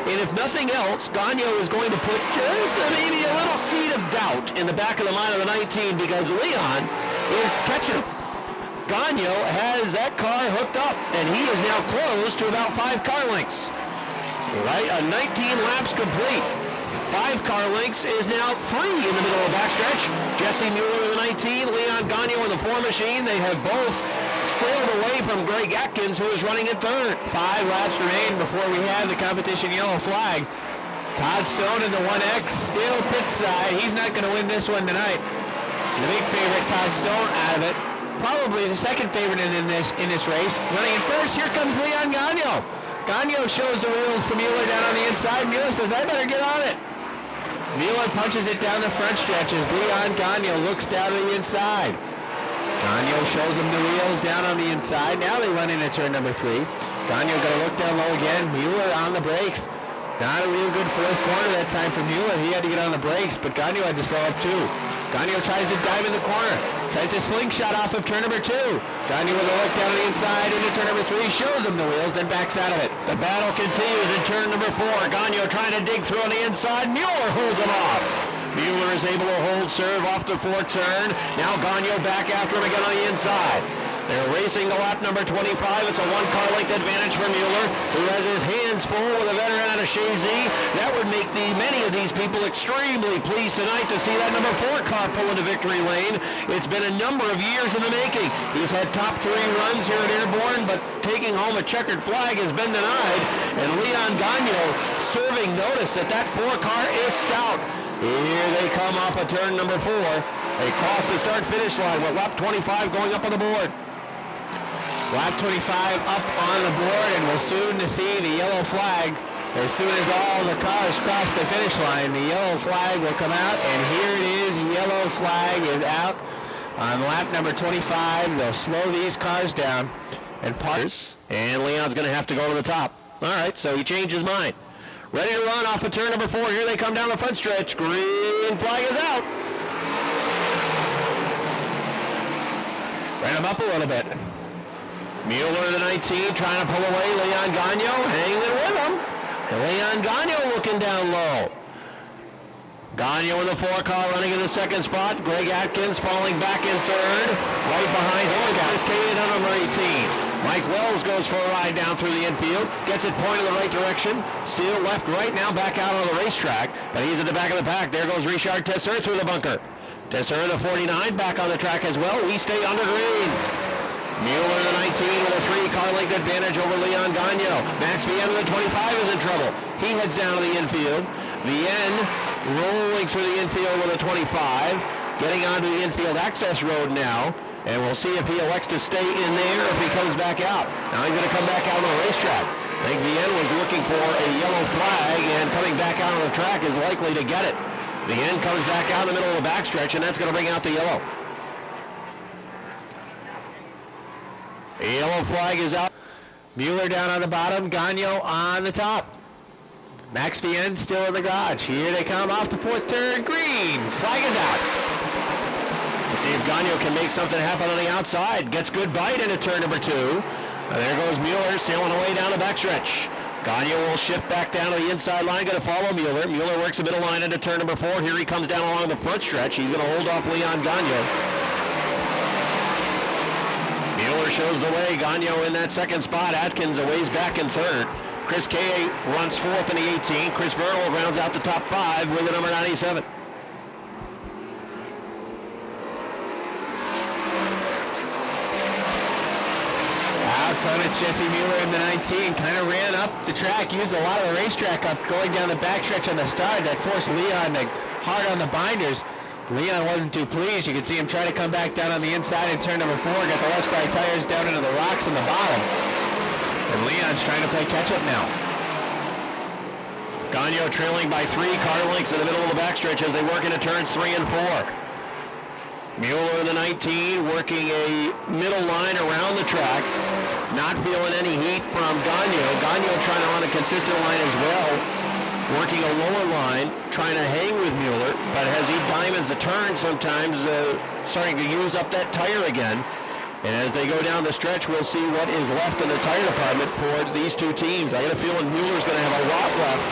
And if nothing else, Gagnon is going to put just maybe a little seed of doubt in the back of the mind of the 19 because Leon is catching him. Gagnon has that car hooked up, and he is now close to about 5 car lengths. Right, 19 laps complete. 5 car lengths is now 3 in the middle of the backstretch. Jesse Mueller in the 19, Leon Gagnon in the 4 machine. They have both sailed away from Greg Atkins, who is running in third. 5 laps remain before we have the competition yellow flag. Todd Stone in the 1X still pit side. He's not going to win this one tonight. The big favorite, Todd Stone, out of it. Probably the second favorite in this race. Running in first, here comes Leon Gagnon. Gagnon shows the wheels to Mueller down on the inside. Mueller says, I better get on it. Mueller punches it down the front stretch as Leon Gagnon looks down to the inside. Gagnon shows him the wheels down on the inside. Now they run into turn number 3. Gagnon going to look down low again. Mueller on the brakes. Not a real good fourth corner that time for Mueller. He had to get on the brakes, but Gagnon had to slow up too. Gagnon tries to dive in the corner. Tries to slingshot off of turn number 2. Gagnon with a look down on the inside into turn number 3. Shows him the wheels, then backs out of it. The battle continues in turn number 4. Gagnon trying to dig through on the inside. Mueller holds him off. Mueller is able to hold serve off the 4th turn. Now Gagnon back after him again on the inside. They're racing to lap number 25. It's a 1-car length advantage for Mueller, who has his hands full with a veteran out of Chazy. That would make many of these people extremely pleased tonight to see that number 4 car pull into victory lane. It's been a number of years in the making. He's had top 3 runs here at Airborne, but taking home a checkered flag has been denied. And Leon Gagnon serving notice that that 4 car is stout. Here they come off of turn number 4. They cross the start-finish line with lap 25 going up on the board. Lap 25 up on the board, and we'll soon see the yellow flag. As soon as all the cars cross the finish line, the yellow flag will come out, and here it is. Yellow flag is out on lap number 25. They'll slow these cars down and park. And Leon's going to have to go to the top. All right, so he changed his mind. Ready to run off of turn number 4. Here they come down the front stretch. Green flag is out. Ran him up a little bit. Mueller, the 19, trying to pull away. Leon Gagnon hanging with him. And Leon Gagnon looking down low. Gagnon with the 4 car running in the 2nd spot. Greg Atkins falling back in 3rd. Right behind him, cascaded on number 18. Mike Wells goes for a ride down through the infield. Gets it pointed the right direction. Still left right now back out on the racetrack. But he's at the back of the pack. There goes Richard Tesser through the bunker. Tesser, the 49, back on the track as well. We stay under green. Mueller, the 19, with a 3-car length advantage over Leon Gagnon. Max Vienne, the 25, is in trouble. He heads down to the infield. Vienne rolling through the infield with a 25. Getting onto the infield access road now. And we'll see if he elects to stay in there or if he comes back out. Now he's going to come back out on the racetrack. I think Vienne was looking for a yellow flag, and coming back out on the track is likely to get it. Vienne comes back out in the middle of the backstretch, and that's going to bring out the yellow. A yellow flag is out. Mueller down on the bottom, Gagno on the top. Max Vienne still in the garage. Here they come off the fourth turn. Green. Flag is out. We'll see if Gagno can make something happen on the outside. Gets good bite into turn number 2. There goes Mueller sailing away down the backstretch. Gagno will shift back down to the inside line, going to follow Mueller. Mueller works the middle line into turn number 4. Here he comes down along the front stretch. He's going to hold off Leon Gagno. Mueller shows the way. Gagno in that second spot. Atkins a ways back in third. Chris K runs fourth in the 18. Chris Vernal rounds out the top 5 with the number 97. Out front, it's Jesse Mueller in the 19. Kind of ran up the track, used a lot of the racetrack up going down the backstretch on the start. That forced Leon to hard on the binders. Leon wasn't too pleased. You can see him try to come back down on the inside in turn number 4. Got the left side tires down into the rocks on the bottom. And Leon's trying to play catch-up now. Gagno trailing by 3 car lengths in the middle of the backstretch as they work into turns 3 and 4. Mueller in the 19 working a middle line around the track. Not feeling any heat from Gagno. Gagno trying to run a consistent line as well. Working a lower line, trying to hang with Mueller, but as he diamonds the turn sometimes, starting to use up that tire again. And as they go down the stretch, we'll see what is left in the tire department for these two teams. I got a feeling Mueller's going to have a lot left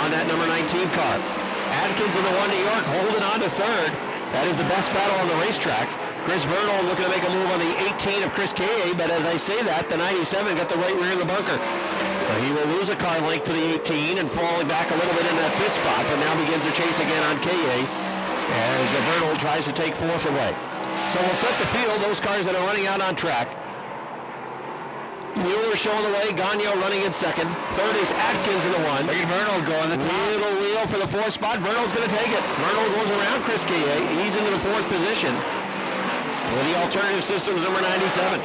on that number 19 car. Atkins in the 1 New York holding on to third. That is the best battle on the racetrack. Chris Vernal looking to make a move on the 18 of Chris K.A., but as I say that, the 97 got the right rear in the bunker. So he will lose a car length to the 18 and falling back a little bit in that 5th spot, but now begins a chase again on K.A. as Vernal tries to take 4th away. So we'll set the field, those cars that are running out on track. Mueller showing the way, Gagno running in second. Third is Atkins in the 1. Look at Vernal going the top. Little wheel for the 4th spot. Vernal's going to take it. Vernal goes around Chris K.A. He's into the 4th position with the alternative systems number 97.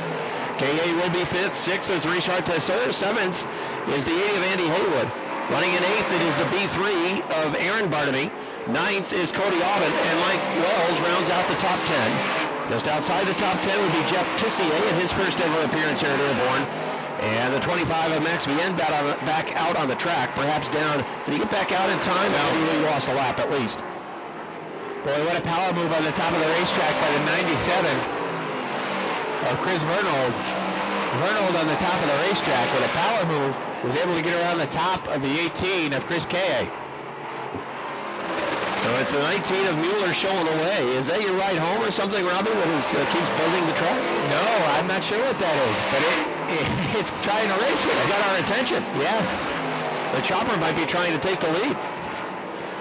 K.A. will be 5th. 6th is Richard Tesseur. 7th is the 8 of Andy Haywood. Running in 8th, it is the B3 of Aaron Barnaby. 9th is Cody Aubin, and Mike Wells rounds out the top 10. Just outside the top 10 would be Jeff Tissier in his first ever appearance here at Airborne. And the 25 of Max Vienne back out on the track, perhaps down. Did he get back out in time? No, he really lost a lap at least. Boy, what a power move on the top of the racetrack by the 97 of Chris Vernal. Vernal on the top of the racetrack with a power move was able to get around the top of the 18 of Chris K.A. So it's the 19 of Mueller showing the way. Is that your ride home or something, Robbie, that keeps buzzing the truck? No, I'm not sure what that is, but it's trying to race with. It's got our attention. Yes. The chopper might be trying to take the lead.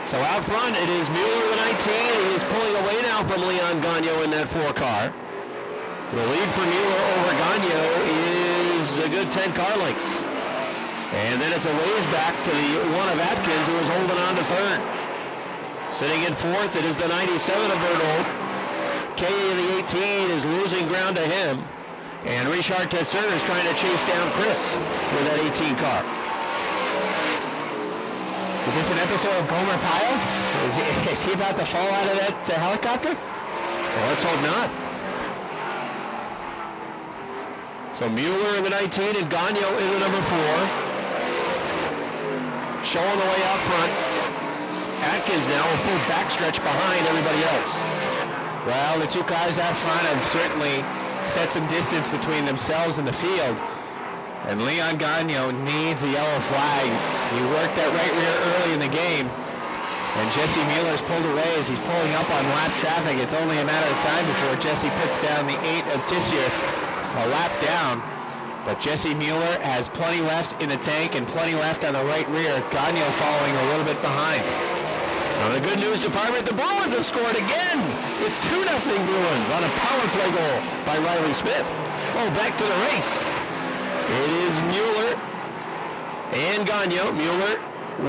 So out front, it is Mueller, the 19. He is pulling away now from Leon Gagno in that 4 car. The lead for Mueller over Gagno is a good 10 car lengths. And then it's a ways back to the 1 of Atkins, who is holding on to third. Sitting in 4th, it is the 97 of Vernal. K in the 18 is losing ground to him. And Richard Tesseur is trying to chase down Chris with that 18 car. Is this an episode of Gomer Pyle? Is he about to fall out of that helicopter? Well, let's hope not. So Mueller in the 19 and Gagno in the number 4. Showing the way out front. Atkins now a full backstretch behind everybody else. Well, the 2 cars out front have certainly set some distance between themselves and the field. And Leon Gagno needs a yellow flag. He worked that right rear early in the game. And Jesse Mueller's pulled away as he's pulling up on lap traffic. It's only a matter of time before Jesse puts down the 8 of Tissier a lap down. But Jesse Mueller has plenty left in the tank and plenty left on the right rear. Gagno following a little bit behind. On the good news department, the Bruins have scored again. It's 2-0 Bruins on a power play goal by Riley Smith. Oh, back to the race. It is Mueller and Gagno. Mueller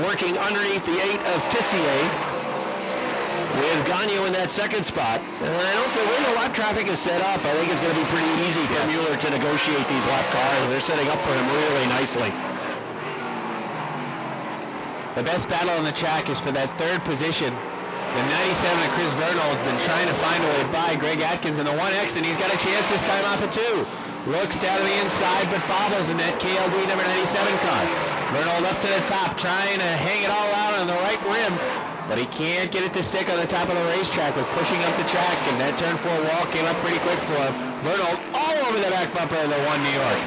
working underneath the 8 of Tissier with Gagno in that second spot. And the way the lap traffic is set up, I think it's going to be pretty easy for Mueller to negotiate these lap cars. They're setting up for him really nicely. The best battle on the track is for that 3rd position. The 97 of Chris Vernal has been trying to find a way by Greg Atkins in the 1X, and he's got a chance this time off of 2. Looks down to the inside, but bobbles in that KLD number 97 car. Bernold up to the top, trying to hang it all out on the right rim, but he can't get it to stick on the top of the racetrack. Was pushing up the track, and that turn 4 wall came up pretty quick for him. Bernold all over the back bumper of the 1 New York.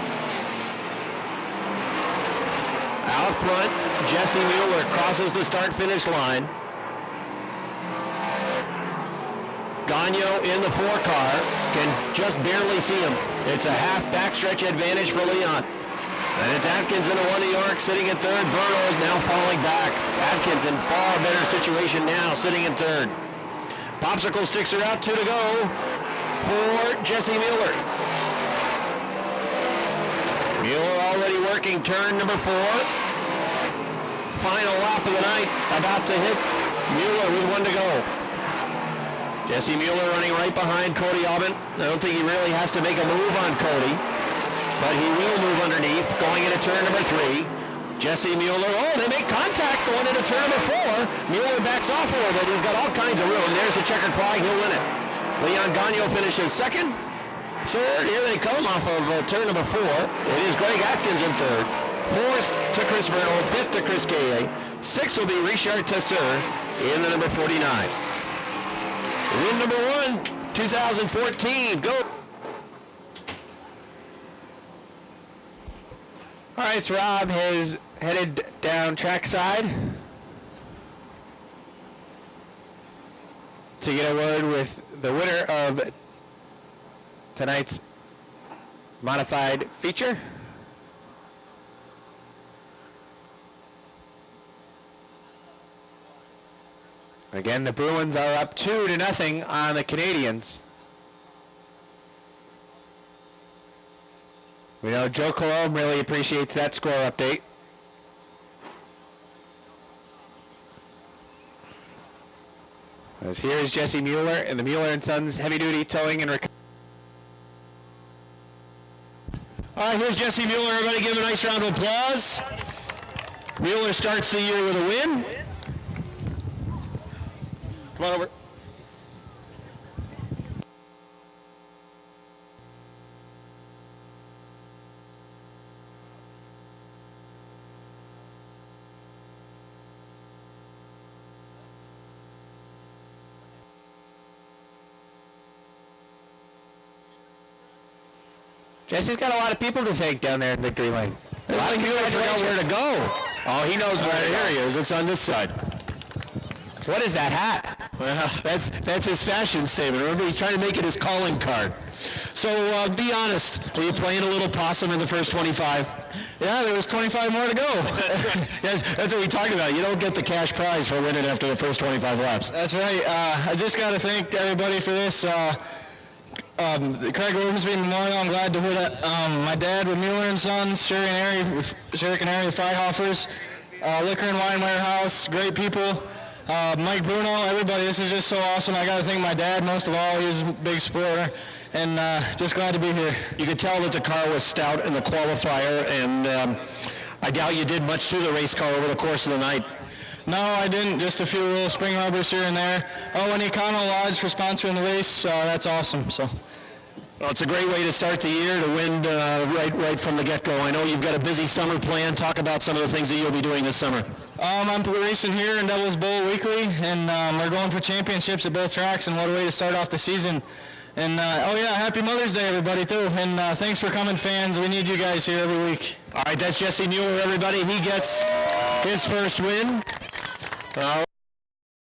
Out front, Jesse Mueller crosses the start-finish line. Gagno in the 4 car, can just barely see him. It's a half backstretch advantage for Leon. And it's Atkins in the 1 New York sitting in third. Bernold now falling back. Atkins in far better situation now, sitting in third. Popsicle sticks are out, 2 to go for Jesse Mueller. Mueller already working turn number 4. Final lap of the night, about to hit Mueller with 1 to go. Jesse Mueller running right behind Cody Albin. I don't think he really has to make a move on Cody, but he will move underneath going into turn number 3. Jesse Mueller, they make contact going into turn number 4. Mueller backs off a little bit. He's got all kinds of room. There's the checkered flag. He'll win it. Leon Gagno finishes second. Third, here they come off of turn number 4. It is Greg Atkins in third. Fourth to Chris Vernold. Fifth to Chris Gaye. Sixth will be Richard Tesseur in the number 49. Win number 1, 2014. Go. All right, so Rob has headed down trackside to get a word with the winner of tonight's modified feature. Again, the Bruins are up 2-0 on the Canadians. We know Joe Colomb really appreciates that score update. As here is Jesse Mueller and the Mueller & Sons Heavy Duty Towing and Recovery. All right, here's Jesse Mueller. Everybody give him a nice round of applause. Mueller starts the year with a win. Come on over. Jesse's got a lot of people to thank down there in Victory Lane. A lot of people forgot where to go. Oh, he knows where. Here he is. It's on this side. What is that hat? Well, that's his fashion statement. Remember, he's trying to make it his calling card. So, be honest. Were you playing a little possum in the first 25? Yeah, there was 25 more to go. Yes, that's what we talked about. You don't get the cash prize for winning after the first 25 laps. That's right. I just got to thank everybody for this. The Craig Ormsby Memorial, I'm glad to put it. My dad with Mueller & Sons, Sherry Canary, the Freihoffers, Liquor and Wine Warehouse, great people. Mike Bruno, everybody, this is just so awesome. I got to thank my dad most of all. He's a big supporter, and just glad to be here. You could tell that the car was stout in the qualifier, and I doubt you did much to the race car over the course of the night. No, I didn't. Just a few little spring rubbers here and there. Oh, and Econo Lodge for sponsoring the race. That's awesome. So. Well, it's a great way to start the year to win right from the get-go. I know you've got a busy summer plan. Talk about some of the things that you'll be doing this summer. I'm racing here in Devil's Bowl weekly, and we're going for championships at both tracks, and what a way to start off the season. And, happy Mother's Day, everybody, too. And thanks for coming, fans. We need you guys here every week. All right, that's Jesse Mueller, everybody. He gets his first win.